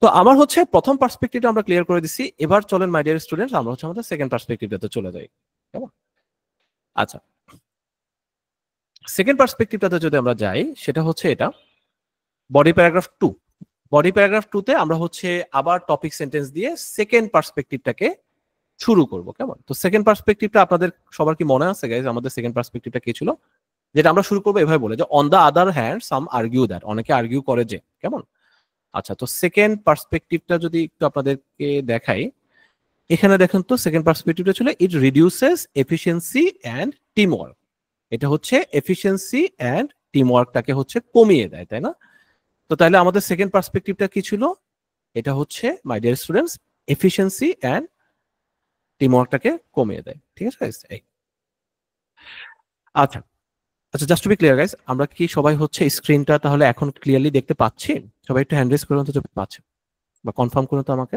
তো আমার হচ্ছে প্রথম পার্সপেক্টিভটা আমরা ক্লিয়ার করে দিচ্ছি, এবার চলেন মাই ডিয়ার স্টুডেন্টস আমরা হচ্ছে আমাদের সেকেন্ড পার্সপেক্টিভটাতে চলে যাই, কেমন? আচ্ছা সেকেন্ড পার্সপেক্টিভটাতে যদি আমরা যাই সেটা হচ্ছে এটা বডি প্যারাগ্রাফ 2। বডি প্যারাগ্রাফ 2 তে আমরা হচ্ছে আবার টপিক সেন্টেন্স দিয়ে সেকেন্ড পার্সপেক্টিভটাকে শুরু করব, কেমন? তো সেকেন্ড পার্সপেক্টিভটা আপনাদের সবার কি মনে আছে গাইস? আমাদের সেকেন্ড পার্সপেক্টিভটা কি ছিল? যেটা আমরা শুরু করবো এভাবে বলে যে on the other hand some argue that, অনেকে আর্গিউ করে যে, কেমন? আচ্ছা তো সেকেন্ড পার্সপেক্টিভটা যদি একটু আপনাদেরকে দেখাই, এখানে দেখেন তো সেকেন্ড পার্সপেক্টিভটা ছিল ইট reduces efficiency and team work. এটা হচ্ছে এফিসিয়েন্সি অ্যান্ড টিম ওয়ার্কটাকে হচ্ছে কমিয়ে দেয়, তাই না? তো তাহলে আমাদের সেকেন্ড পার্সপেক্টিভটা কি ছিল? এটা হচ্ছে my dear students efficiency and team ওয়ার্কটাকে কমিয়ে দেয়, ঠিক আছে? আচ্ছা আচ্ছা just to be clear guys, আমরা কি সবাই হচ্ছে স্ক্রিনটা তাহলে এখন ক্লিয়ারলি দেখতে পাচ্ছি? সবাই একটু হ্যান্ড রেজ করুন তো যদি পাচ্ছে, বা কনফার্ম করুন তো আমাকে।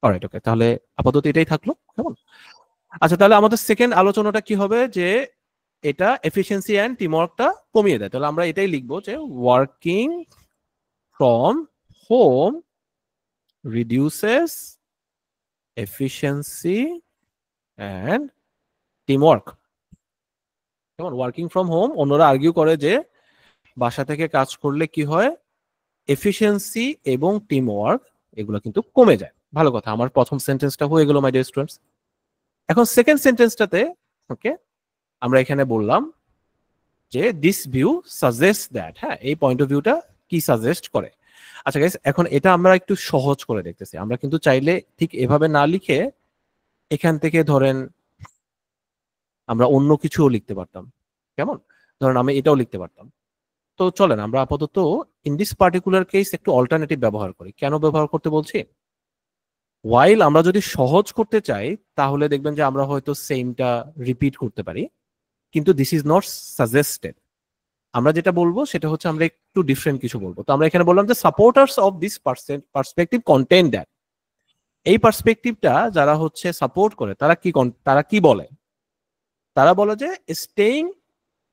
অলরাইট ওকে, তাহলে আপাতত এটাই থাকলো, কেমন? আচ্ছা তাহলে আমাদের সেকেন্ড আলোচনাটা কি হবে যে এটা এফিসিয়েন্সি অ্যান্ড টিমওয়ার্কটা কমিয়ে দেয়। তাহলে আমরা এটাই লিখবো যে working from home reduces efficiency and teamwork. যেমন ওয়ার্কিং ফ্রম হোম, অন্যরা আর্গিউ করে যে বাসা থেকে কাজ করলে কি হয়, এফিসিয়েন্সি এবং টিমওয়ার্ক এগুলো কিন্তু কমে যায়। ভালো কথা, আমার প্রথম সেন্টেন্সটা হয়ে গেল মাই ডিয়ার স্টুডেন্টস। এখন সেকেন্ড সেন্টেন্সটাতে ওকে আমরা এখানে বললাম যে দিস ভিউ সাজেস্ট দ্যাট, হ্যাঁ এই পয়েন্ট অফ ভিউটা কি সাজেস্ট করে। আচ্ছা গাইস এখন এটা আমরা একটু সহজ করে দেখতেছি, আমরা কিন্তু চাইলে ঠিক এভাবে না লিখে এখান থেকে ধরেন আমরা অন্য কিছুও লিখতে পারতাম, কেমন? ধরেন আমি এটাও লিখতে পারতাম। তো চলেন আমরা আপাতত ইন দিস পার্টিকুলার কেস একটু অল্টারনেটিভ ব্যবহার করি। কেন ব্যবহার করতে বলছি? ওয়াইল আমরা যদি সহজ করতে চাই তাহলে দেখবেন যে আমরা হয়তো সেমটা রিপিট করতে পারি, কিন্তু দিস ইজ নট সাজেস্টেড। আমরা যেটা বলবো সেটা হচ্ছে আমরা একটু ডিফারেন্ট কিছু বলবো। তো আমরা এখানে বললাম যে supporters of this perspective contain that, এই পার্সপেক্টিভটা যারা হচ্ছে সাপোর্ট করে তারা কি বলে? তারা বলে যে স্টেইং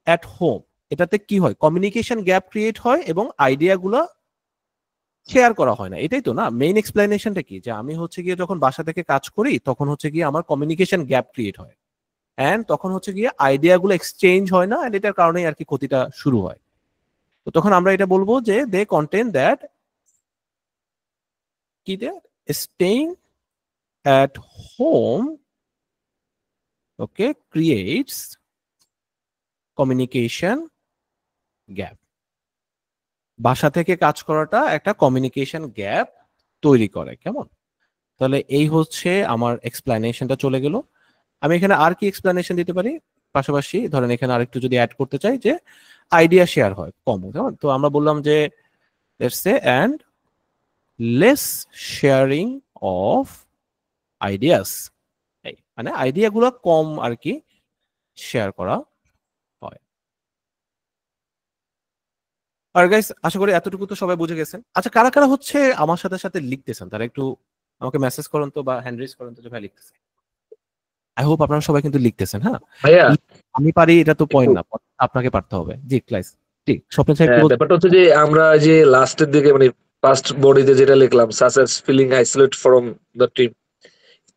অ্যাট হোম, এটাতে কি হয়, কমিউনিকেশন গ্যাপ ক্রিয়েট হয় এবং আইডিয়াগুলো শেয়ার করা হয় না। এটাই তো না মেইন এক্সপ্লেনেশনটা কি, যে আমি হচ্ছে গিয়ে যখন বাসা থেকে কাজ করি তখন হচ্ছে গিয়ে আমার কমিউনিকেশন গ্যাপ ক্রিয়েট হয়, এন্ড তখন হচ্ছে গিয়ে আইডিয়াগুলো এক্সচেঞ্জ হয় না, এন্ড এটার কারণেই আর কি ক্ষতিটা শুরু হয়। তো তখন আমরা এটা বলবো যে দে কন্টেন দ্যাট কি they staying at home okay creates communication gap. বাসা থেকে কাজ করাটা একটা কমিউনিকেশন গ্যাপ তৈরি করে, কেমন? তাহলে এই হচ্ছে আমার এক্সপ্লেনেশনটা চলে গেল। আমি এখানে আর কি এক্সপ্লেনেশন দিতে পারি? পাশাপাশি ধরেন এখানে আরেকটু যদি অ্যাড করতে চাই যে আইডিয়া শেয়ার হয় কম, কেমন? তো আমরা বললাম যে let's say and less sharing of ideas, এই মানে আইডিয়াগুলো কম আর কি শেয়ার করা হয়। আর গাইস আশা করি এতটুকু তো সবাই বুঝে গেছেন। আচ্ছা কারা কারা হচ্ছে আমার সাথে সাথে লিখতেছেন তারা একটু আমাকে মেসেজ করেন তো, বা হ্যান্ড রেজ করেন তো যে ভাই লিখতেছে। আই হোপ আপনারা সবাই কিন্তু লিখতেছেন। হ্যাঁ ভাইয়া আমি পারি এটা তো পয়েন্ট না, আপনাকে পারতে হবে। জি ক্লাস জি স্বপ্ন সাহেব একটু ব্যাপারটা হচ্ছে যে আমরা যে লাস্টের দিকে মানে ফার্স্ট বডিতে যেটা লিখলাম সাসেস feeling isolate from the team,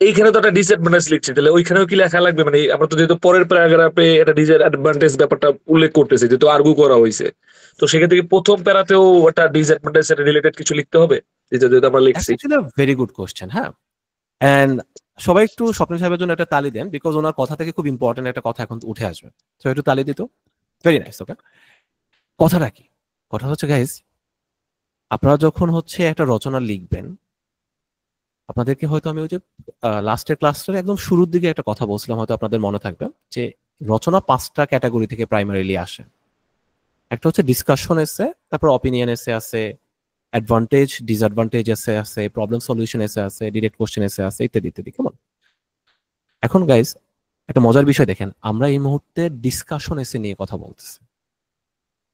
এইখানে তো একটা ডিসঅ্যাডভান্টেজ লিখছি, তাহলে ওইখানেও কি লেখা লাগবে? মানে আমরা তো যেহেতু পরের প্যারাগ্রাফে একটা ডিসঅ্যাডভান্টেজ ব্যাপারটা উল্লেখ করতেছি, যেহেতু আর্গু করা হয়েছে, তো সেক্ষেত্রে কি প্রথম প্যারাতেও একটা ডিসঅ্যাডভান্টেজ রিলেটেড কিছু লিখতে হবে যেহেতু আমরা লিখছি? Very good question. হ্যাঁ এন্ড সবাই একটু স্বপ্ন সাহেবের জন্য একটা তালি দেন, বিকজ ওনার কথা থেকে খুব ইম্পর্টেন্ট একটা কথা এখন উঠে আসবে। তো একটু তালি দিত। Very nice. ওকে কথাটা কি? কথা হচ্ছে গাইস আপনারা যখন হচ্ছে একটা রচনা লিখবেন, আপনাদেরকে হয়তো আমি ওই যে লাস্টের ক্লাসটার একদম শুরুর দিকে একটা কথা বলছিলাম, হয়তো আপনাদের মনে থাকবে যে রচনা 5টা ক্যাটাগরি থেকে প্রাইমারিলি আসে। একটা হচ্ছে ডিসকাশন এসে, তারপর অপিনিয়ন এসে আছে, অ্যাডভান্টেজ ডিসঅ্যাডভান্টেজ এসে আছে, প্রবলেম সলিউশন এসে আছে, ডিরেক্ট কোশ্চেন এসে আছে, ইত্যাদি ইত্যাদি, কেমন? এখন গাইস একটা মজার বিষয় দেখেন, আমরা এই মুহূর্তে ডিসকাশন এসে নিয়ে কথা বলতেছি,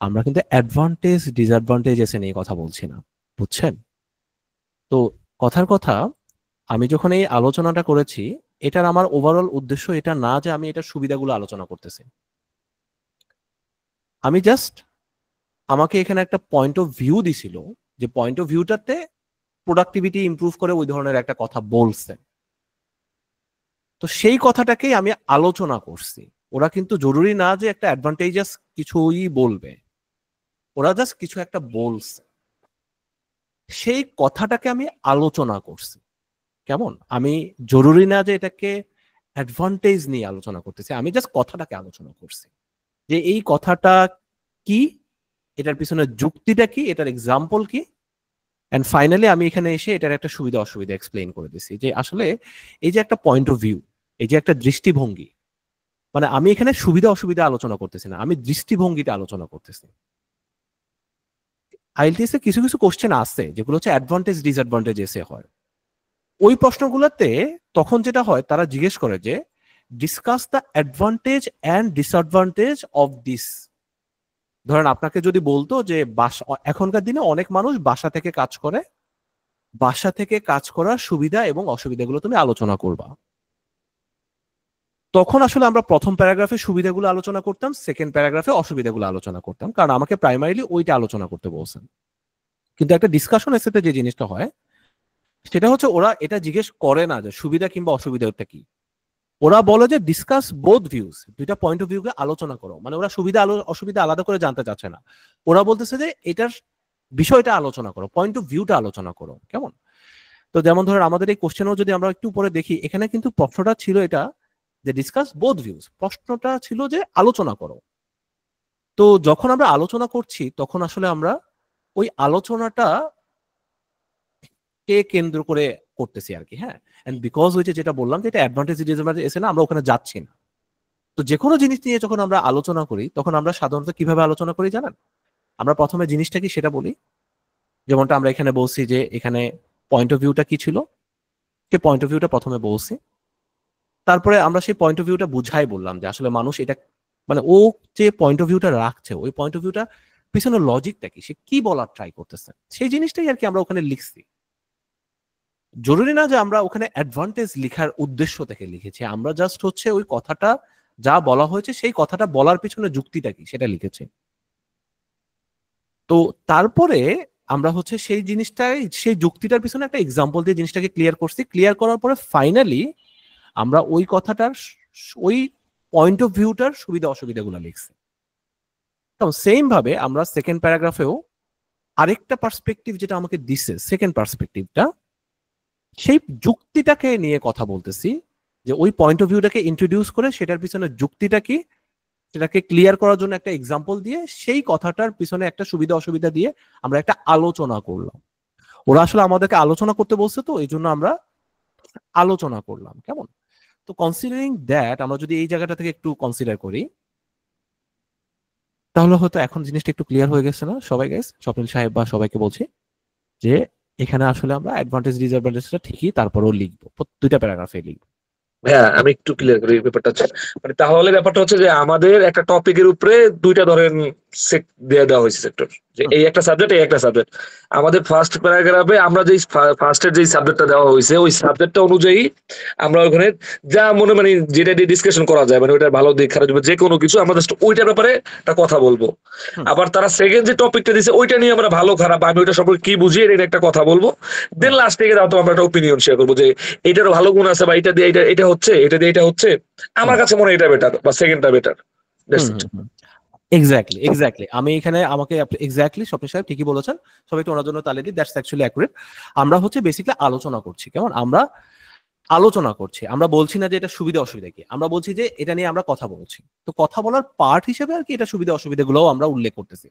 আমরা কিন্তু অ্যাডভান্টেজ ডিসঅ্যাডভান্টেজ এসে নিয়ে কথা বলছি না, বুঝছেন? তো কথার কথা, আমি যখন এই আলোচনাটা করেছি এটার আমার ওভারঅল উদ্দেশ্য এটা না যে আমি এটার সুবিধাগুলো আলোচনা করতেছি। আমি জাস্ট আমাকে এখানে একটা পয়েন্ট অফ ভিউ দিছিল, যে পয়েন্ট অফ ভিউটাতে প্রোডাক্টিভিটি ইমপ্রুভ করে ওই ধরনের একটা কথা বলছে। তো সেই কথাটাকেই আমি আলোচনা করছি। ওরা কিন্তু জরুরি না যে একটা অ্যাডভান্টেজাস কিছুই বলবে, ওরা জাস্ট কিছু একটা বলছে, সেই কথাটাকে আমি আলোচনা করছি। কেমন? আমি জরুরি না যে এটাকে অ্যাডভান্টেজ নিয়ে আলোচনা করতেছি, আমি জাস্ট কথাটাকে আলোচনা করছি যে এই কথাটা কি, এটার পিছনে যুক্তিটা কি, এটার এক্সাম্পল কি, এন্ড ফাইনালি আমি এখানে এসে এটার একটা সুবিধা অসুবিধা এক্সপ্লেইন করে দিছি যে আসলে এই যে একটা পয়েন্ট অফ ভিউ, এই যে একটা দৃষ্টিভঙ্গি, মানে আমি এখানে সুবিধা অসুবিধা আলোচনা করতেছি না, আমি দৃষ্টিভঙ্গিটা আলোচনা করতেছি। আইএলটিএস এ কিছু কিছু কোশ্চেন আছে যেগুলো হচ্ছে অ্যাডভান্টেজ ডিসঅ্যাডভান্টেজ এসে হয়। ওই প্রশ্নগুলোতে তখন যেটা হয়, তারা জিজ্ঞেস করে যে discuss the advantage and disadvantage of this. ধরেন আপনাকে যদি বলতো যে এখনকার দিনে অনেক মানুষ বাসা থেকে কাজ করে, বাসা থেকে কাজ করার সুবিধা এবং অসুবিধাগুলো তুমি আলোচনা করবা, তখন আসলে আমরা প্রথম প্যারাগ্রাফে সুবিধাগুলো আলোচনা করতাম, সেকেন্ড প্যারাগ্রাফে অসুবিধাগুলো আলোচনা করতাম, কারণ আমাকে প্রাইমারিলি ওইটা আলোচনা করতে বলছেন। কিন্তু একটা ডিসকাশনের সাথে যে জিনিসটা হয় সেটা হচ্ছে ওরা এটা জিজ্ঞেস করে না যে সুবিধা কিংবা অসুবিধাটা কি, ওরা বলে যে ডিসকাস বোথ ভিউজ, দুইটা পয়েন্ট অফ ভিউকে আলোচনা করো। মানে ওরা সুবিধা অসুবিধা আলাদা করে জানতে চাচ্ছে না, ওরা বলতেছে যে এটার বিষয়টা আলোচনা করো, পয়েন্ট অফ ভিউটা আলোচনা করো। কেমন? তো যেমন ধরেন আমাদের এই কোশ্চেনও যদি আমরা একটু পরে দেখি, এখানে কিন্তু প্রশ্নটা ছিল এটা যে ডিসকাস বোথ ভিউজ, প্রশ্নটা ছিল যে আলোচনা করো। তো যখন আমরা আলোচনা করছি তখন আসলে আমরা ওই আলোচনাটা কে কেন্দ্র করে করতেছি আর কি। হ্যাঁ, এন্ড বিকজ ওই যে যেটা বললাম যে এটা অ্যাডভান্টেজ ডিসঅ্যাডভান্টেজ এসে না, আমরা ওখানে যাচ্ছি না। তো যে কোনো জিনিস নিয়ে যখন আমরা আলোচনা করি তখন আমরা সাধারণত কিভাবে আলোচনা করি জানেন? আমরা প্রথমে জিনিসটা কি সেটা বলি, যেমনটা আমরা এখানে বলছি যে এখানে পয়েন্ট অফ ভিউটা কি ছিল, সে পয়েন্ট অফ ভিউটা প্রথমে বলছি, তারপরে আমরা সেই পয়েন্ট অফ ভিউটা বুঝাই বললাম যে আসলে মানুষ এটা, মানে ও যে পয়েন্ট অফ ভিউটা রাখছে ওই পয়েন্ট অফ ভিউটা পিছনে লজিকটা কি, সে কি বলার ট্রাই করতেছে, সেই জিনিসটাই আর কি আমরা ওখানে লিখছি। জরুরি না যে আমরা ওখানে অ্যাডভান্টেজ লিখার উদ্দেশ্য থেকে লিখেছি, আমরা জাস্ট হচ্ছে ওই কথাটা যা বলা হয়েছে সেই কথাটা বলার পিছনে যুক্তিটা কি সেটা লিখেছি। তো তারপরে আমরা হচ্ছে সেই জিনিসটাই, সেই যুক্তিটার পিছনে একটা এক্সাম্পল দিয়ে জিনিসটাকে ক্লিয়ার করছি। ক্লিয়ার করার পরে ফাইনালি আমরা ওই কথাটার ওই পয়েন্ট অফ ভিউটার সুবিধা অসুবিধাগুলো লিখছি। তো সেম ভাবে আমরা সেকেন্ড প্যারাগ্রাফেও আরেকটা পার্সপেক্টিভ যেটা আমাকে দিছে, সেকেন্ড পার্সপেক্টিভটা, সেই যুক্তিটাকে নিয়ে কথা বলতেছি, যে ওই পয়েন্ট অফ ভিউটাকে ইন্ট্রোডিউস করে সেটার পিছনে যুক্তিটা কি সেটাকে ক্লিয়ার করার জন্য একটা এক্সাম্পল দিয়ে সেই কথাটার পিছনে একটা সুবিধা অসুবিধা দিয়ে আমরা একটা আলোচনা করলাম। ওরা আসলে আমাদেরকে আলোচনা করতে বলছে, তো এই জন্য আমরা আলোচনা করলাম। কেমন? তো কনসিডারিং দ্যাট, আমরা যদি এই জায়গাটা থেকে একটু কনসিডার করি তাহলে হয়তো এখন জিনিসটা একটু ক্লিয়ার হয়ে গেছে না সবাই? গাইস, স্বপ্নিল সাহেব বা সবাইকে বলছি যে এখানে আসলে আমরা অ্যাডভান্টেজ ডিসঅ্যাডভান্টেজটা ঠিকই তারপরেও লিখবো, দুইটা প্যারাগ্রাফে লিখবো। হ্যাঁ, আমি একটু ক্লিয়ার করি ব্যাপারটা হচ্ছে, মানে তাহলে ব্যাপারটা হচ্ছে যে আমাদের একটা টপিকের উপরে দুইটা ধরেন দিয়ে দেওয়া হয়েছে সেক্টর, যে এই একটা সাবজেক্ট এই একটা সাবজেক্ট। আমাদের ফার্স্ট প্যারাগ্রাফে আমরা যেই ফার্স্টের যেই সাবজেক্টটা দেওয়া হয়েছে ওই সাবজেক্টটা অনুযায়ী আমরা ওখানে যা মনে মানে যেটা দিয়ে ডিসকাশন করা যায়, মানে ওইটার ভালো দিক খারাপ যে কোনো কিছু আমরা জাস্ট ওইটার ব্যাপারে একটা কথা বলবো। আবার তারা সেকেন্ড যে টপিকটা দিছে ওইটা নিয়ে আমরা ভালো খারাপ আমি ওইটা সম্পর্কে কি বুঝি এটা একটা কথা বলবো। দেন লাস্ট থেকে হয়তো আমরা একটা ওপিনিয়ন শেয়ার করবো যে এটারও ভালো গুণ আছে বা এটা দিয়ে এটা হচ্ছে, এটা দিয়ে এটা হচ্ছে, আমার কাছে মনে হয় এটা বেটার বা সেকেন্ডটা বেটার। এক্স্যাক্টলি আমি এখানে আমাকে এক্স্যাক্টলি স্বপ্ন সাহেব ঠিকই বলেছেন, সবাইকে ওনার জন্য তালে দিই। That's actually accurate. আমরা হচ্ছে বেসিক্যালি আলোচনা করছি। কেমন? আমরা আলোচনা করছি, আমরা বলছি না যে এটা সুবিধা অসুবিধা কি, আমরা বলছি যে এটা নিয়ে আমরা কথা বলছি। তো কথা বলার পার্ট হিসেবে আর কি এটা সুবিধা অসুবিধাগুলোও আমরা উল্লেখ করতেছি।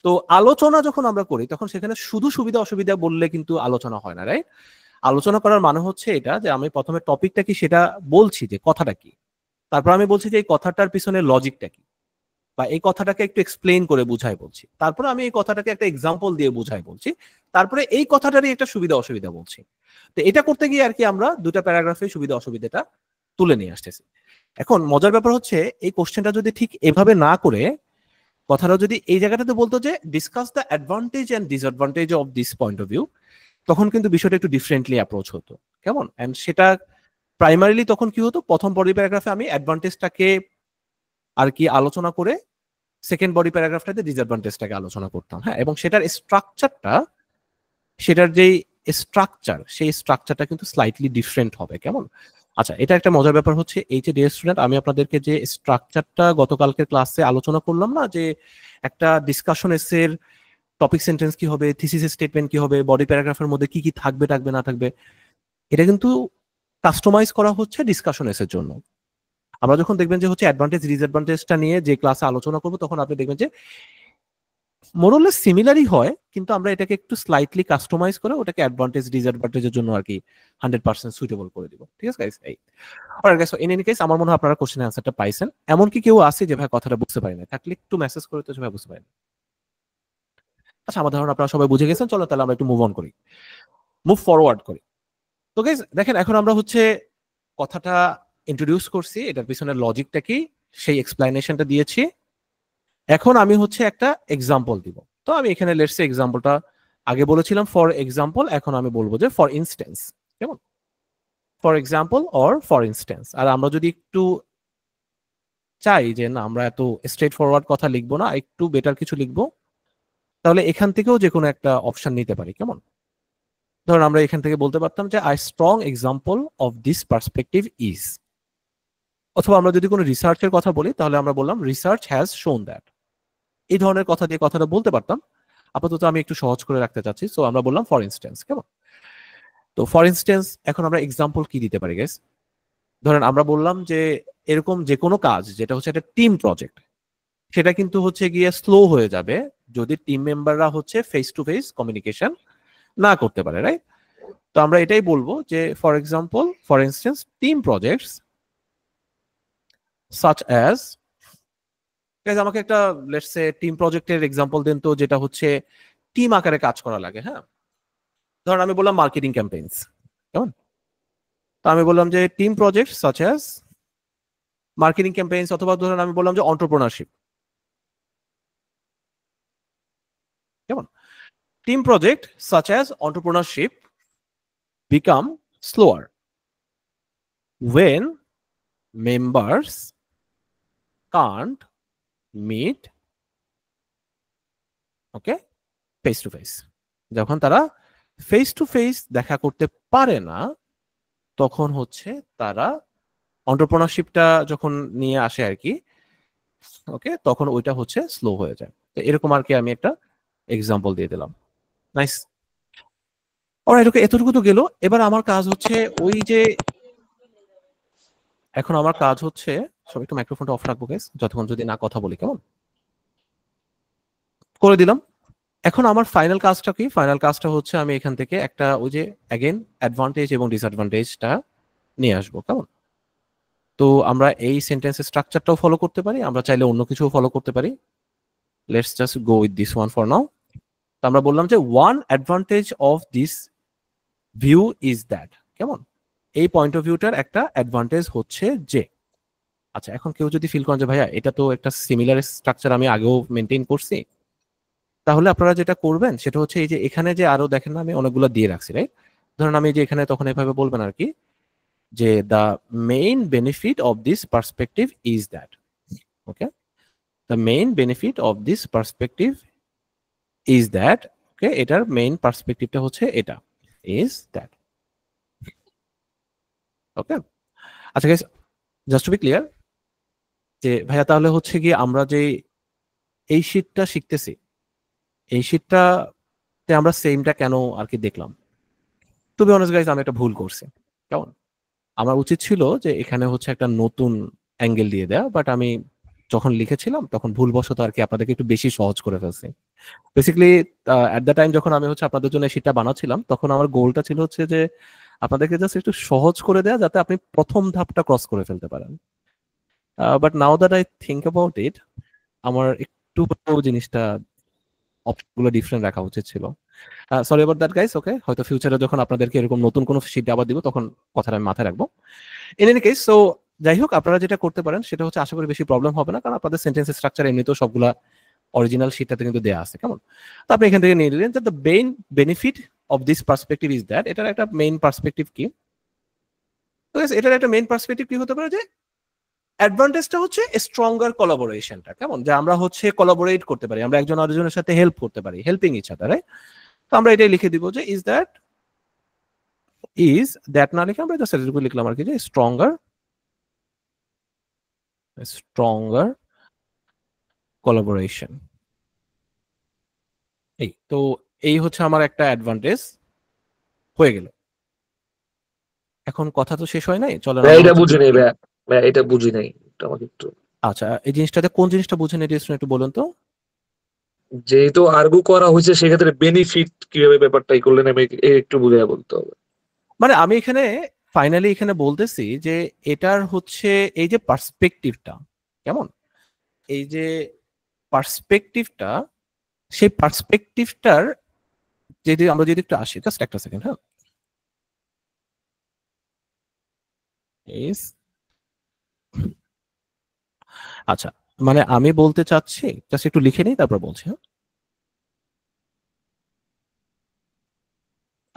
তো আলোচনা যখন আমরা করি তখন সেখানে শুধু সুবিধা অসুবিধা বললে কিন্তু আলোচনা হয় না, রাইট? আলোচনা করার মানে হচ্ছে এটা যে আমি প্রথমে টপিকটা কি সেটা বলছি, যে কথাটা কি, তারপর আমি বলছি যে এই কথাটার পিছনে লজিকটা কি, বা এই কথাটাকে একটু এক্সপ্লেইন করে বুঝাই বলছি, তারপরে আমি এই কথাটাকে একটা এক্সাম্পল দিয়ে বুঝাই বলছি, তারপরে এই কথাটারই একটা সুবিধা অসুবিধা বলছি। তো এটা করতে গিয়ে আর কি আমরা দুটা প্যারাগ্রাফে সুবিধা অসুবিধাটা তুলে নিয়ে আসতেছি। এখন মজার ব্যাপার হচ্ছে এই কোশ্চেনটা যদি ঠিক এভাবে না করে কথাটা যদি এই জায়গাটাতে বলতো যে discuss the advantage and disadvantage of this point of view, তখন কিন্তু বিষয়টা একটু ডিফারেন্টলি অ্যাপ্রোচ হতো। কেমন? এন্ড সেটা প্রাইমারিলি তখন কি হতো, প্রথম প্যারাগ্রাফে আমি অ্যাডভান্টেজটাকে আর কি আলোচনা করে সেকেন্ড বডি প্যারাগ্রাফটাতে ডিসঅ্যাডভান্টেজটাকে আলোচনা করতাম, হ্যাঁ, এবং সেটার স্ট্রাকচারটা, সেটার যেই স্ট্রাকচার, সেই স্ট্রাকচারটা কিন্তু স্লাইটলি ডিফারেন্ট হবে। কেমন? আচ্ছা, এটা একটা মজার ব্যাপার হচ্ছে, এই যে ডিয়ার স্টুডেন্ট, আমি আপনাদেরকে যে স্ট্রাকচারটা গতকালকের ক্লাসে আলোচনা করলাম না, যে একটা ডিসকাশন এসের টপিক সেন্টেন্স কি হবে, থিসিস স্টেটমেন্ট কি হবে, বডি প্যারাগ্রাফের মধ্যে কি কি থাকবে থাকবে না থাকবে, এটা কিন্তু কাস্টমাইজ করা হচ্ছে ডিসকাশন এসের জন্য। আমরা যখন দেখবেন যে হচ্ছে অ্যাডভান্টেজ ডিসঅ্যাডভান্টেজটা নিয়ে যে ক্লাসে আলোচনা করবো, তখন আপনি দেখবেন যে মোরলেস সিমিলারই হয়, কিন্তু আমরা এটাকে একটু স্লাইটলি কাস্টমাইজ করে ওটাকে অ্যাডভান্টেজ ডিসঅ্যাডভান্টেজের জন্য আর কি 100% সুইটেবল করে দিব। ঠিক আছে গাইস? এই alright guys, in any case আমার মনে হয় আপনারা কোশ্চেনের অ্যানসারটা পাইছেন। এমন কি কেউ আছে যে ভাই কথাটা বুঝতে পারি না? থাকলে একটু মেসেজ করে তো, ভাই বুঝতে পারি না। আচ্ছা, আমার ধারণা আপনারা সবাই বুঝে গেছেন। চলো তাহলে আমরা একটু মুভ অন করি, মুভ ফরওয়ার্ড করি। তো গাইস দেখেন, এখন আমরা হচ্ছে কথাটা ইন্ট্রোডিউস করছি, এটার পিছনে লজিকটা কি সেই এক্সপ্লেনেশনটা দিয়েছি। এখন আমি হচ্ছে একটা এক্সাম্পল দিব। তো আমি এখানে লেটস সে এক্সাম্পলটা আগে বলেছিলাম ফর এক্সাম্পল, এখন আমি বলবো যে ফর ইনস্ট্যান্স। কেমন? For example or for instance. আর আমরা যদি একটু চাই যে না, আমরা এত স্ট্রেট ফরওয়ার্ড কথা লিখবো না, একটু বেটার কিছু লিখবো, তাহলে এখান থেকেও যে কোনো একটা অপশন নিতে পারি। কেমন? ধরুন আমরা এখান থেকে বলতে পারতাম যে I strong example of this perspective is, অথবা আমরা যদি কোনো রিসার্চের কথা বলি তাহলে আমরা বললাম রিসার্চ হ্যাজ শোন দ্যাট। এই ধরনের কথা দিয়ে কথাটা বলতে পারতাম। আপাতত আমি একটু সহজ করে রাখতে চাচ্ছি, সো আমরা বললাম ফর ইনস্ট্যান্স। কেমন? তো ফর ইনস্ট্যান্স এখন আমরা এক্সাম্পল কি দিতে পারি গাইস? ধরেন আমরা বললাম যে এরকম যে কোনো কাজ যেটা হচ্ছে একটা টিম প্রজেক্ট, সেটা কিন্তু হচ্ছে গিয়ে স্লো হয়ে যাবে যদি টিম মেম্বাররা হচ্ছে ফেস টু ফেস কমিউনিকেশন না করতে পারে, রাইট? তো আমরা এটাই বলবো যে for example, for instance, team projects such as, guys আমাকে একটা লেটস সে টিম প্রজেক্টের এক্সাম্পল দেন তো, যেটা হচ্ছে টিম আকারে কাজ করা লাগে। হ্যাঁ, ধরুন আমি বললাম মার্কেটিং ক্যাম্পেইনস। কেমন? তো আমি বললাম যে team project such as marketing campaigns, অথবা ধরুন আমি বললাম যে এন্টারপ্রেনারশিপ। কেমন? Team project such as entrepreneurship become slower when members can't meet, okay, face to face. যখন তারা ফেস টু ফেস দেখা করতে পারে না, তখন হচ্ছে তারা এন্টারপ্রেনারশিপটা যখন নিয়ে আসে আর কি, ওকে, তখন ওইটা হচ্ছে স্লো হয়ে যায়। তো এরকম আর কি আমি একটা এক্সাম্পল দিয়ে দিলাম। নাইস। অলরাইট, ওকে, এতটুকু তো গেল। এবার আমার কাজ হচ্ছে ওই যে, এখন আমার কাজ হচ্ছে, সব একটু মাইক্রোফোনটা অফ রাখবো গাইস, যতক্ষণ যদি না কথা বলি। কেমন? করে দিলাম। এখন আমার ফাইনাল কাজটা কি? ফাইনাল কাজটা হচ্ছে আমি এখান থেকে একটা ওই যে অ্যাগেন অ্যাডভান্টেজ এবং ডিসঅ্যাডভান্টেজটা নিয়ে আসবো। কেমন? তো আমরা এই সেন্টেন্সের স্ট্রাকচারটাও ফলো করতে পারি, আমরা চাইলে অন্য কিছুও ফলো করতে পারি। Let's just go with this one for now. তো আমরা বললাম যে one advantage of this view is that. কেমন? এই পয়েন্ট অফ ভিউটার একটা অ্যাডভান্টেজ হচ্ছে যে, আচ্ছা, এখন কেউ যদি ফিল করেন যে ভাইয়া এটা তো একটা সিমিলার স্ট্রাকচার আমি আগেও মেনটেন করছি, তাহলে আপনারা যেটা করবেন সেটা হচ্ছে এই যে এখানে যে আরো দেখেন না আমি অনেকগুলো দিয়ে রাখছি, রাইট? ধরেন আমি যে এখানে তখন এভাবে বলবেন আর কি, যে the main benefit of this perspective is that. Okay, the main benefit of this perspective is that. Okay, এটার মেইন পার্সপেক্টিভটা হচ্ছে এটা, ইজ দ্যাট। ওকে, আচ্ছা guys, just to be clear, যে ভাইয়া তাহলে হচ্ছে কি আমরা যে এই শীটটা শিখতেছি, এই শীটটাতে আমরা সেমটা কেন আর কি দেখলাম? টু বি অনেস্ট গাইস, আমি একটা ভুল করছি। কেমন? আমার উচিত ছিল যে এখানে হচ্ছে একটা নতুন অ্যাঙ্গেল দিয়ে দেয়া, বাট আমি যখন লিখেছিলাম তখন ভুলবশত আর কি আপনাদেরকে একটু বেশি সহজ করে ফেলছি। বেসিক্যালি অ্যাট দ্য টাইম যখন আমি হচ্ছে আপনাদের জন্য শীটটা বানাচ্ছিলাম, তখন আমার গোলটা ছিল হচ্ছে যে আপনাদেরকে জাস্ট একটু সহজ করে দেয়া, যাতে আপনি প্রথম ধাপটা ক্রস করে ফেলতে পারেন। But now that I think about it, আমার একটু জিনিসটা অপশনগুলো ডিফারেন্ট রাখা উচিত ছিল। Sorry about that guys. Okay, হয়তো ফিউচারে যখন আপনাদেরকে এরকম নতুন কোনো শীট আবার দিব তখন কথাটা আমি মাথায় রাখবো। ইন এনি কেস, সো যাই হোক, আপনারা যেটা করতে পারেন সেটা হচ্ছে, আশা করি বেশি প্রবলেম হবে না, কারণ আপনাদের সেন্টেন্সের স্ট্রাকচার এমনিতেও সবগুলা অরিজিনাল শীটটাতে কিন্তু দেয়া আছে। কেমন? তো আপনি এখান থেকে নিয়ে নিলেন যে the main benefit of this perspective is that. এটার একটা মেইন পার্সপেক্টিভ কি? তো এটার একটা মেইন পার্সপেক্টিভ কি হতে পারে যে অ্যাডভান্টেজটা হচ্ছে স্ট্রঙ্গার কোলাবোরেশনটা, কেমন, যে আমরা হচ্ছে কোলাবোরেট করতে পারি, আমরা একজন আরেকজনের সাথে হেল্প করতে পারি, হেল্পিং ইচ আদার, রাইট? তো আমরা এটাই লিখে দিব যে ইজ দ্যাট না লিখে আমরা জাস্ট এটুকু লিখলাম আর কি, যে স্ট্রঙ্গার কোলাবোরেশন। এই তো, এই হচ্ছে আমার একটা অ্যাডভান্টেজ হয়ে গেল। এখন কথা তো শেষ হয় নাই, চলেন এটা বুঝি নাই ভাই, এটা বুঝি নাই, এটা আমাকে একটু। আচ্ছা, এই জিনিসটাতে কোন জিনিসটা বুঝেন এটি একটু বলুন তো। যেহেতু আর্গু করা হয়েছে সেক্ষেত্রে বেনিফিট কিভাবে ব্যাপারটাই করলেন আমি একটু বুঝে বলতে হবে। মানে আমি এখানে ফাইনালি এখানে বলতেছি যে এটার হচ্ছে এই যে পার্সপেক্টিভটা, কেমন, এই যে পার্সপেক্টিভটা, সেই পার্সপেক্টিভটার যদি আমরা যদি একটু আসি, জাস্ট একটা সেকেন্ড, হ্যাঁ, আচ্ছা, মানে আমি বলতে চাচ্ছি, জাস্ট একটু লিখে নিই তারপর বলছি, হ্যাঁ।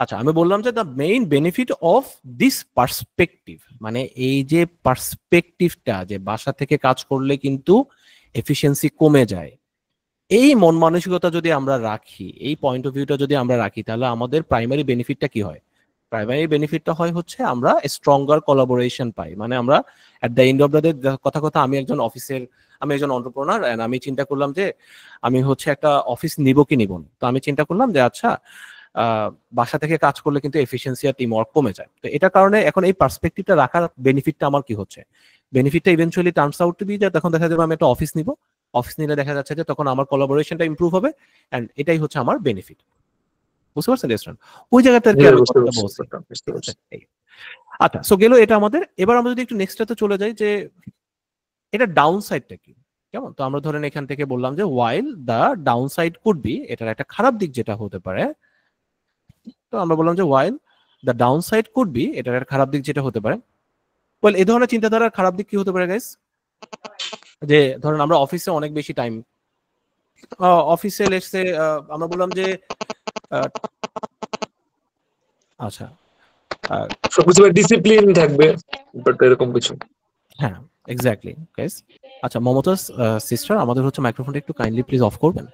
আচ্ছা, আমি বললাম যে the main benefit of this perspective, মানে এই যে পার্সপেক্টিভটা, যে বাসা থেকে কাজ করলে কিন্তু এফিসিয়েন্সি কমে যায়, এই মন মানসিকতা যদি আমরা রাখি, এই পয়েন্ট অফ ভিউটা যদি আমরা রাখি, তাহলে আমাদের প্রাইমারি বেনিফিটটা কি হয়? প্রাইমারি বেনিফিটটা হয় হচ্ছে আমরা স্ট্রঙ্গার কোলাবোরেশন পাই। মানে আমরা at the end of the day, কথা আমি একজন এন্টারপ্রেনার, এন্ড আমি চিন্তা করলাম যে আমি হচ্ছে একটা অফিস নিব কি নিব না। তো আমি চিন্তা করলাম যে আচ্ছা, বাসা থেকে কাজ করলে কিন্তু এফিসিয়েন্সি আর টিম ওয়ার্ক কমে যায়। তো এটার কারণে এখন এই পার্সপেক্টিভটা রাখার বেনিফিটটা আমার কি হচ্ছে? বেনিফিটটা eventually turns out to be যে তখন দেখা যাবে আমি একটা অফিস নিব, অফিস নিলে দেখা যাচ্ছে যে তখন আমার কোলাবোরেশনটা ইমপ্রুভ হবে, এন্ড এটাই হচ্ছে আমার বেনিফিট। বুঝতে পারছেন রেস্টুরেন্ট? ওই জায়গাটা আর কি আমি কথাটা বলছি। আচ্ছা, সো গেল এটা আমাদের। এবার আমরা যদি একটু নেক্সটটাতে চলে যাই, যে এটা ডাউন সাইডটা কি, কেমন। তো আমরা ধরেন এখান থেকে বললাম যে while the down side could be, এটার একটা খারাপ দিক যেটা হতে পারে, তো আমরা বললাম যে while the down side could be, এটার একটা খারাপ দিক যেটা হতে পারে। ওয়েল, এই ধরনের চিন্তাধারার খারাপ দিক কি হতে পারে গাইস? যে ধরেন আমরা অফিসে অনেক বেশি টাইম, অফিসে লেটসে আমরা বললাম যে আচ্ছা, সবকিছু ডিসিপ্লিন থাকবে, বাট এরকম কিছু। হ্যাঁ, এক্স্যাক্টলি গাইস। আচ্ছা, মমতাজ সিস্টার, আমাদের হচ্ছে মাইক্রোফোনটা একটু কাইন্ডলি প্লিজ অফ করবেন।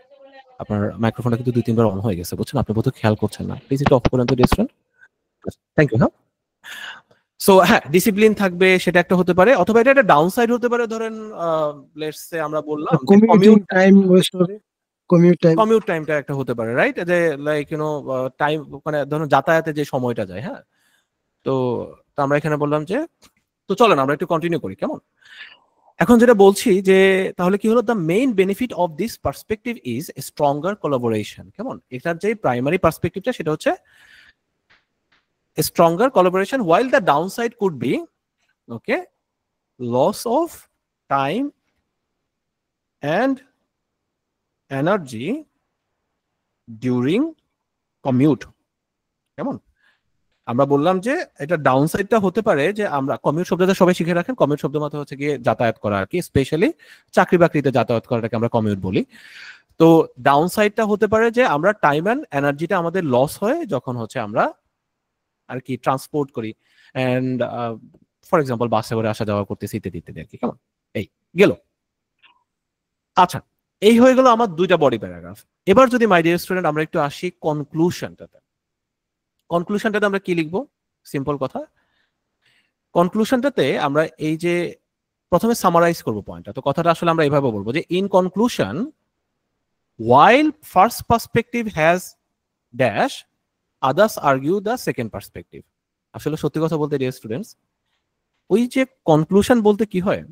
আপনার মাইক্রোফোনটা কিন্তু 2-3 বার অন হয়ে গেছে, বুঝছেন? আপনি বোধহয় খেয়াল করছেন না, প্লিজ একটু অফ করেন তো রেস্টুরেন্ট। Thank you. হ্যাঁ, সো হ্যাঁ, ডিসিপ্লিন থাকবে, সেটা একটা হতে পারে, অথবা এটা একটা ডাউন সাইড হতে পারে। ধরেন লেটস সে আমরা বললাম কমিউট টাইম ওয়েস্ট হবে, কমিউট টাইমটা একটা হতে পারে, রাইট? যে লাইক টাইম, মানে ধরুন যাতায়াতে যে সময়টা যায়, হ্যাঁ। তো আমরা এখানে বললাম যে, তো চলেন আমরা একটু কন্টিনিউ করি, কেমন। এখন যেটা বলছি যে তাহলে কি হলো, the main benefit of this perspective is stronger collaboration, কেমন। এটার যে প্রাইমারি পার্সপেক্টিভটা সেটা হচ্ছে stronger collaboration, while the downside could be okay, loss of time and energy during commute, কেমন। আমরা বললাম যে এটা ডাউন সাইডটা হতে পারে যে আমরা কমিউট শব্দটা সবাই শিখে রাখেন, কমিউট শব্দ মাত্র হচ্ছে গিয়ে যাতায়াত করা আর কি, স্পেশালি চাকরি বাকরিতে যাতায়াত করাটাকে আমরা কমিউট বলি। তো ডাউন সাইডটা হতে পারে যে আমরা টাইম এন্ড এনার্জিটা আমাদের লস হয় যখন হচ্ছে আমরা আর কি ট্রান্সপোর্ট করি, এন্ড ফর এক্সাম্পল বাসে করে আসা যাওয়া করতেছি ইত্যাদি ইত্যাদি আর কি, কেমন। এই গেল। আচ্ছা, এই হয়ে গেল আমার 2টা বডি প্যারাগ্রাফ। এবার যদি মাই ডিয়ার স্টুডেন্ট আমরা একটু আসি কনক্লুশনটাতে। কনক্লুশনটাতে আমরা কি লিখবো? সিম্পল কথা, কনক্লুশনটাতে আমরা এই যে প্রথমে সামারাইজ করবো পয়েন্টটা। তো কথাটা আসলে আমরা এইভাবে বলবো যে in conclusion, while first perspective has dash, others argue the second perspective. আসলে সত্যি কথা বলতে ডিয়ার স্টুডেন্টস, ওই যে কনক্লুশন বলতে কি হয়,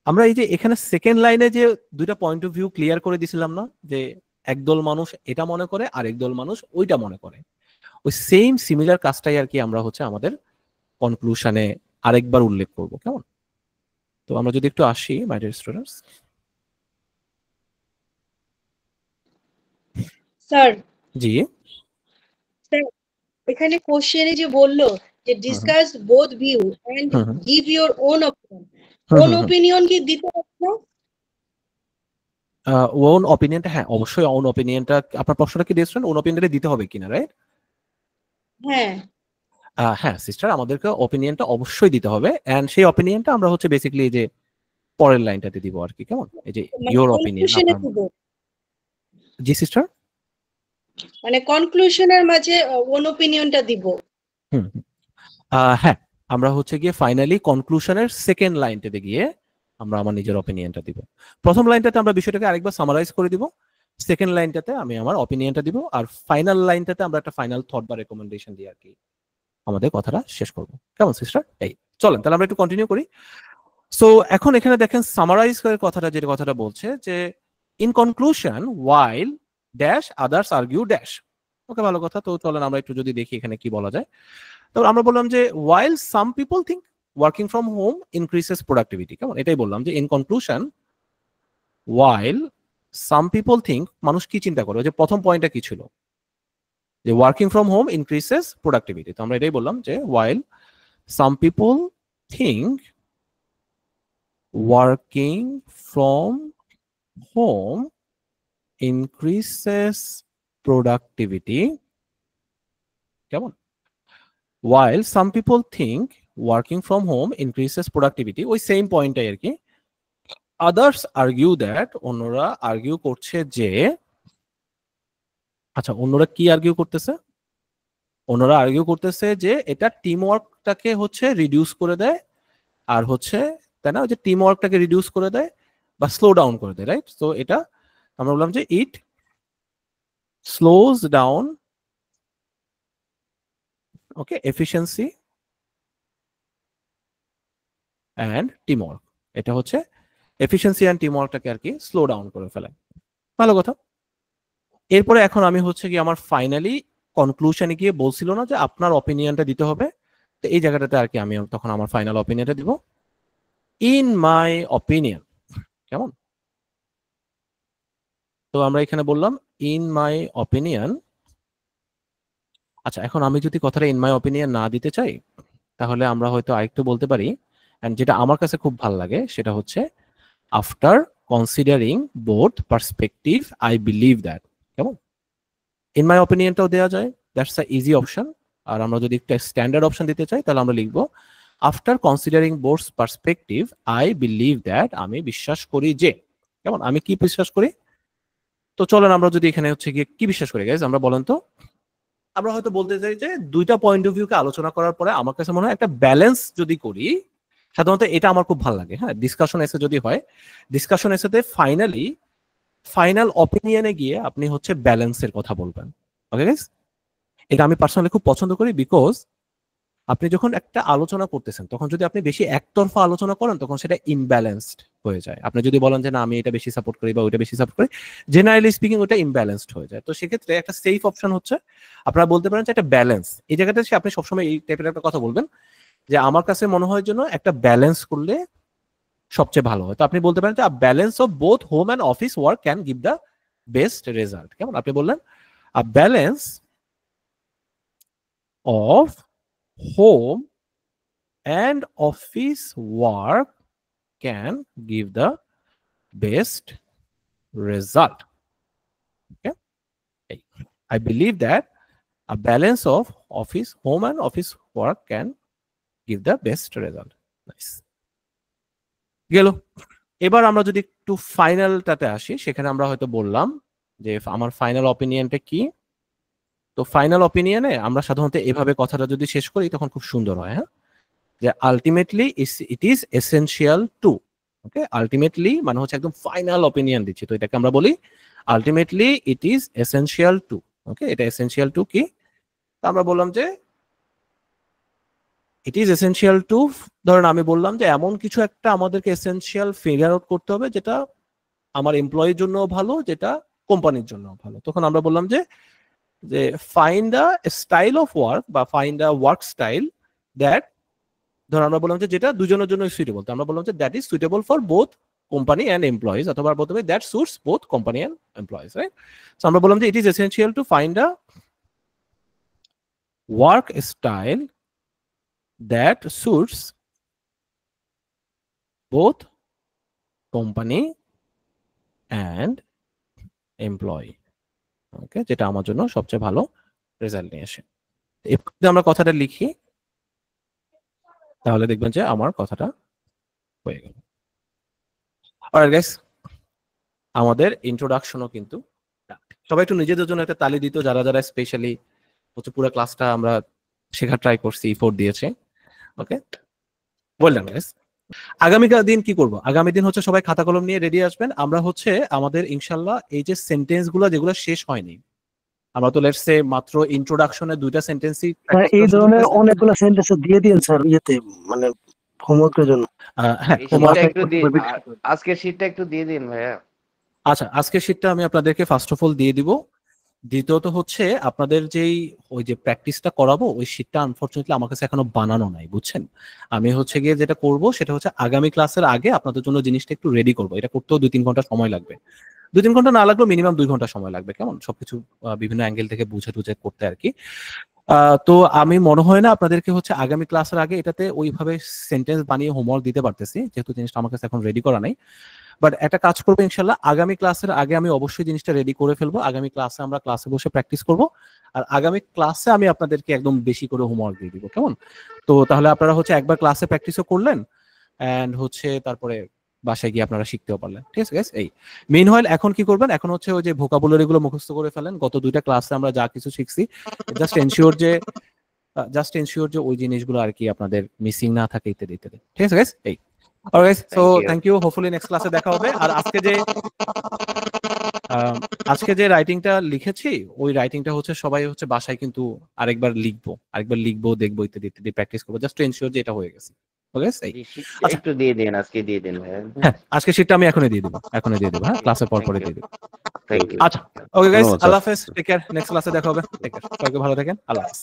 আমরা এই যে এখানে সেকেন্ড লাইনে যে 2টা পয়েন্ট অফ ভিউ ক্লিয়ার করে দিছিলাম না, যে একদল মানুষ এটা মনে করে আর একদল মানুষ ওইটা মনে করে, ওই সেম সিমিলার কাজটাই আর কি আমরা হচ্ছে আমাদের কনক্লুশনে আরেকবার উল্লেখ করব, কেমন। তো আমরা যদি একটু আসি মাই ডিয়ার স্টুডেন্টস। স্যার, জি, এখানে কোশ্চেনে যে বললো যে discuss both view and give your own opinion, own opinion কি দিতে হবে না? ওন অপিনিয়নটা, হ্যাঁ অবশ্যই ওন অপিনিয়নটা, আপনার প্রশ্নটা কি ডিয়ার স্টুডেন্ট, ওন অপিনিয়নটা দিতে হবে কিনা, রাইট? হ্যাঁ। হ্যাঁ সিস্টার, আমাদেরকে অপিনিয়নটা অবশ্যই দিতে হবে, এন্ড সেই অপিনিয়নটা আমরা হচ্ছে বেসিক্যালি যে পরের লাইনটাতে দিব আর কি, কেমন? এই যে মানে ইওর অপিনিয়ন কনক্লুশনে আপনার। দিব, জি সিস্টার। মানে কনক্লুশনের মাঝে ওন ওপিনিয়নটা দিব। হুম হুম। হ্যাঁ, আমরা হচ্ছে গিয়ে ফাইনালি কনক্লুশনের সেকেন্ড লাইনটাতে গিয়ে আমরা আমার নিজের অপিনিয়নটা দিব। প্রথম লাইনটাতে আমরা বিষয়টাকে আরেকবার সামারাইজ করে দিব, সেকেন্ড লাইনটাতে আমি আমার অপিনিয়নটা দিব, আর ফাইনাল লাইনটাতে আমরা একটা ফাইনাল থট বা রেকমেন্ডেশন দিয়ে আর কি আমাদের কথাটা শেষ করব, কেমন সিস্টার? এই চলেন তাহলে আমরা একটু কন্টিনিউ করি। সো এখন এখানে দেখেন সামারাইজ করে কথাটা, যে কথাটা বলছে যে in conclusion while dash others argue dash. Okay, ভালো কথা। তো চলেন আমরা একটু যদি দেখি এখানে কি বলা যায়। তো আমরা বললাম যে while some people think working from home increases productivity, কেমন? এটাই বললাম যে in conclusion while some people think, মানুষ কি চিন্তা করে, যে প্রথম পয়েন্টটা কি ছিল, যে working from home increases productivity। তো আমরা এটাই বললাম যে while some people think working from home increases productivity, কেমন? while some people think working from home increases productivity, ওই সেম পয়েন্টটাই আর কি। আদার্স আর্গিউ দ্যাট, অন্যরা আর্গিউ করছে যে, আচ্ছা অন্যরা কি আর্গিউ করতেছে? অন্যরা আর্গিউ করতেছে যে এটা টিম ওয়ার্কটাকে হচ্ছে রিডিউস করে দেয়, আর হচ্ছে তাই না, যে টিম ওয়ার্কটাকে রিডিউস করে দেয় বা স্লো ডাউন করে দেয়, রাইট? তো এটা আমরা বললাম যে it slows down, okay, efficiency and team work. এটা হচ্ছে এফিসিয়েন্সি অ্যান্ড টিম ওয়ার্কটাকে আর কি স্লো ডাউন করে ফেলে, ভালো কথা। এরপরে এখন আমি হচ্ছে কি আমার ফাইনালি কনক্লুশনে গিয়ে বলছিল না যে আপনার অপিনিয়নটা দিতে হবে, তো এই জায়গাটাতে আর কি আমি তখন আমার ফাইনাল অপিনিয়নটা দিব, ইন মাই অপিনিয়ন, কেমন? তো আমরা এখানে বললাম ইন মাই অপিনিয়ন। আচ্ছা, এখন আমি যদি কথাটা ইন মাই অপিনিয়ন না দিতে চাই, তাহলে আমরা হয়তো আরেকটু বলতে পারি, এন্ড যেটা আমার কাছে খুব ভালো লাগে সেটা হচ্ছে after considering both perspective I believe that, কেমন? ইন মাই অপিনিয়নটাও দেওয়া যায়, দ্যাটস আ ইজি অপশন। আর আমরা যদি একটা স্ট্যান্ডার্ড অপশন দিতে চাই তাহলে আমরা লিখবো after considering both perspective I believe that, আমি বিশ্বাস করি যে, কেমন? আমি কি বিশ্বাস করি? তো চলেন আমরা যদি এখানে হচ্ছে গিয়ে কি বিশ্বাস করি গাইজ, আমরা বলেন তো। আমরা হয়তো বলতে চাই যে দুইটা পয়েন্ট অফ ভিউকে আলোচনা করার পরে আমার কাছে মনে হয় একটা ব্যালেন্স যদি করি, সাধারণত এটা আমার খুব ভালো লাগে। হ্যাঁ, ডিসকাশন এসে যদি হয়, ডিসকাশন এসেতে ফাইনাল অপিনিয়নে গিয়ে আপনি হচ্ছে ব্যালেন্সের কথা বলবেন। ওকে গাইজ, এটা আমি পার্সোনালি খুব পছন্দ করি, বিকজ আপনি যখন একটা আলোচনা করতেছেন তখন যদি আপনি বেশি একতরফা আলোচনা করেন তখন সেটা ইমব্যালেন্সড হয়ে যায়। আপনি যদি বলেন যে না আমি এটা বেশি সাপোর্ট করি বা ওইটা বেশি সাপোর্ট করি, জেনারেলি স্পিকিং ওটা ইমব্যালেন্সড হয়ে যায়। তো সেক্ষেত্রে একটা সেফ অপশন হচ্ছে আপনারা বলতে পারেন যে একটা ব্যালেন্স। এই জায়গাতে আপনি সবসময় এই টাইপের একটা কথা বলবেন যে আমার কাছে মনে হয় জন্য একটা ব্যালেন্স করলে সবচেয়ে ভালো হয়। তো আপনি বলতে পারেন যে balance of both home and office work can give the best result, কেমন? আপনি বললেন আ balance of home and office work can give the best result. Okay, I believe that a balance of home and office work can give the best result. Nice. গেল। এবার আমরা যদি একটু ফাইনালটাতে আসি, সেখানে আমরা হয়তো বললাম যে আমার ফাইনাল অপিনিয়নটা কি। তো ফাইনাল অপিনিয়নে আমরা সাধারণত এভাবে কথাটা যদি শেষ করি তখন খুব সুন্দর হয়। হ্যাঁ, যে ultimately it is essential to, okay, ultimately মানে হচ্ছে একদম ফাইনাল অপিনিয়ন দিচ্ছি, তো এটাকে আমরা বলি ultimately it is essential to. Okay, এটা এসেনশিয়াল টু কি? তো আমরা বললাম যে ইট ইজ এসেনশিয়াল টু, ধরেন আমি বললাম যে এমন কিছু একটা আমাদেরকে এসেনশিয়াল ফিগার আউট করতে হবে যেটা আমার এমপ্লয়ির জন্য ভালো, যেটা কোম্পানির জন্য ভালো। তখন আমরা বললাম যে find the style of work বা find the work style that, ধর আমরা বললাম যে যেটা দুজনের জন্য সুইটেবল, তো আমরা বললাম যে that is suitable for both company and employees, অথবা বলতে হবে that suits both company and employees, right? So আমরা বললাম যে it is essential to find a work style that suits both company and employee, okay, যেটা আমার জন্য সবচেয়ে ভালো রেজাল্ট নিয়ে আসে। এবার আমরা কথাটা লিখি তাহলে দেখবেন যে আমার কথাটা হয়ে গেল। অলরাইট গাইস, আমাদের ইন্ট্রোডাকশনও কিন্তু সবাই একটু নিজেদের জন্য একটা তালি দিত যারা যারা স্পেশালি হচ্ছে পুরো ক্লাসটা আমরা শেখা ট্রাই করছি, ইফোর্ট দিয়েছে। ওকে, বললাম গাইস। আগামী দিন কি করব? আগামী দিন হচ্ছে সবাই খাতা কলম নিয়ে রেডি আসবেন। আমরা হচ্ছে আমাদের ইনশাল্লাহ এই যে সেন্টেন্স গুলো যেগুলো শেষ হয়নি, আমরা তো লেটস সে মাত্র ইন্ট্রোডাকশনে 2টা সেন্টেন্সই এই ধরনের অনেকগুলো সেন্টেন্স দিয়ে দিন স্যার ইয়েতে, মানে হোমওয়ার্কের জন্য। হ্যাঁ, আজকের শীটটা একটু দিয়ে দিন ভাইয়া। আচ্ছা, আজকের শীটটা আমি আপনাদেরকে ফার্স্ট অফ অল দিয়ে দিব। দ্বিতীয়ত হচ্ছে আপনাদের যেই ওই যে প্র্যাকটিসটা করাবো ওই শীটটা আনফরচুনেটলি আমার কাছে এখনো বানানো নাই, বুঝছেন। আমি হচ্ছে গিয়ে যেটা করব সেটা হচ্ছে আগামী ক্লাসের আগে আপনাদের জন্য জিনিসটা একটু রেডি করবো। এটা করতেও 2-3 ঘন্টা সময় লাগবে, 2-3 ঘন্টা না লাগলেও মিনিমাম 2 ঘন্টা সময় লাগবে, কেমন সবকিছু বিভিন্ন অ্যাঙ্গেল থেকে বুঝে টুঝে করতে আর কি। তো আমি মনে হয় না আপনাদেরকে হচ্ছে আগামী ক্লাসের আগে এটাতে ওইভাবে সেন্টেন্স বানিয়ে হোমওয়ার্ক দিতে পারতেছি, যেহেতু জিনিসটা আমার কাছে এখন রেডি করা নাই। বাট একটা কাজ করবো ইনশাল্লাহ, আগামী ক্লাসের আগে আমি অবশ্যই জিনিসটা রেডি করে ফেলবো। আগামী ক্লাসে আমরা ক্লাসে বসে প্র্যাকটিস করব, আর আগামী ক্লাসে আমি আপনাদেরকে একদম বেশি করে হোমওয়ার্ক দিয়ে দিব, কেমন। তো তাহলে আপনারা হচ্ছে একবার ক্লাসে প্র্যাকটিসও করলেন এন্ড হচ্ছে তারপরে বাসায় গিয়ে আপনারা শিখতেও পারলেন, ঠিক আছে গাইস। এই মেইনওয়াইল এখন কি করবেন, এখন হচ্ছে ওই যে ভোকাবুলারি গুলো মুখস্থ করে ফেলেন। গত 2টা ক্লাসে আমরা যা কিছু শিখছি জাস্ট এনশিওর যে ওই জিনিসগুলো আর কি আপনাদের মিসিং না থাকে ইত্যাদি ইত্যাদি, ঠিক আছে গাইস। এই alright, so thank you, hopefully next ক্লাসে দেখা হবে। আর আজকে যে রাইটিংটা লিখেছি ওই রাইটিংটা হচ্ছে সবাই হচ্ছে বাসায় কিন্তু আরেকবার লিখবো দেখবো ইত্যাদি ইত্যাদি প্র্যাকটিস করবো, জাস্ট টু এনশিওর যে এটা হয়ে গেছে। ওকে, একটু দিয়ে দিন, আজকে দিয়ে দিন ভাই। হ্যাঁ, আজকে শীটটা আমি এখনই দিয়ে দেবো, হ্যাঁ, ক্লাসের পরে দিয়ে দেবো। Thank you. আচ্ছা, ওকে গাইস, আল্লাহ হাফেজ, টেক কেয়ার, নেক্সট ক্লাসে দেখা হবে। টেক কেয়ার, সবাই ভালো থাকেন, আল্লাহ হাফেজ।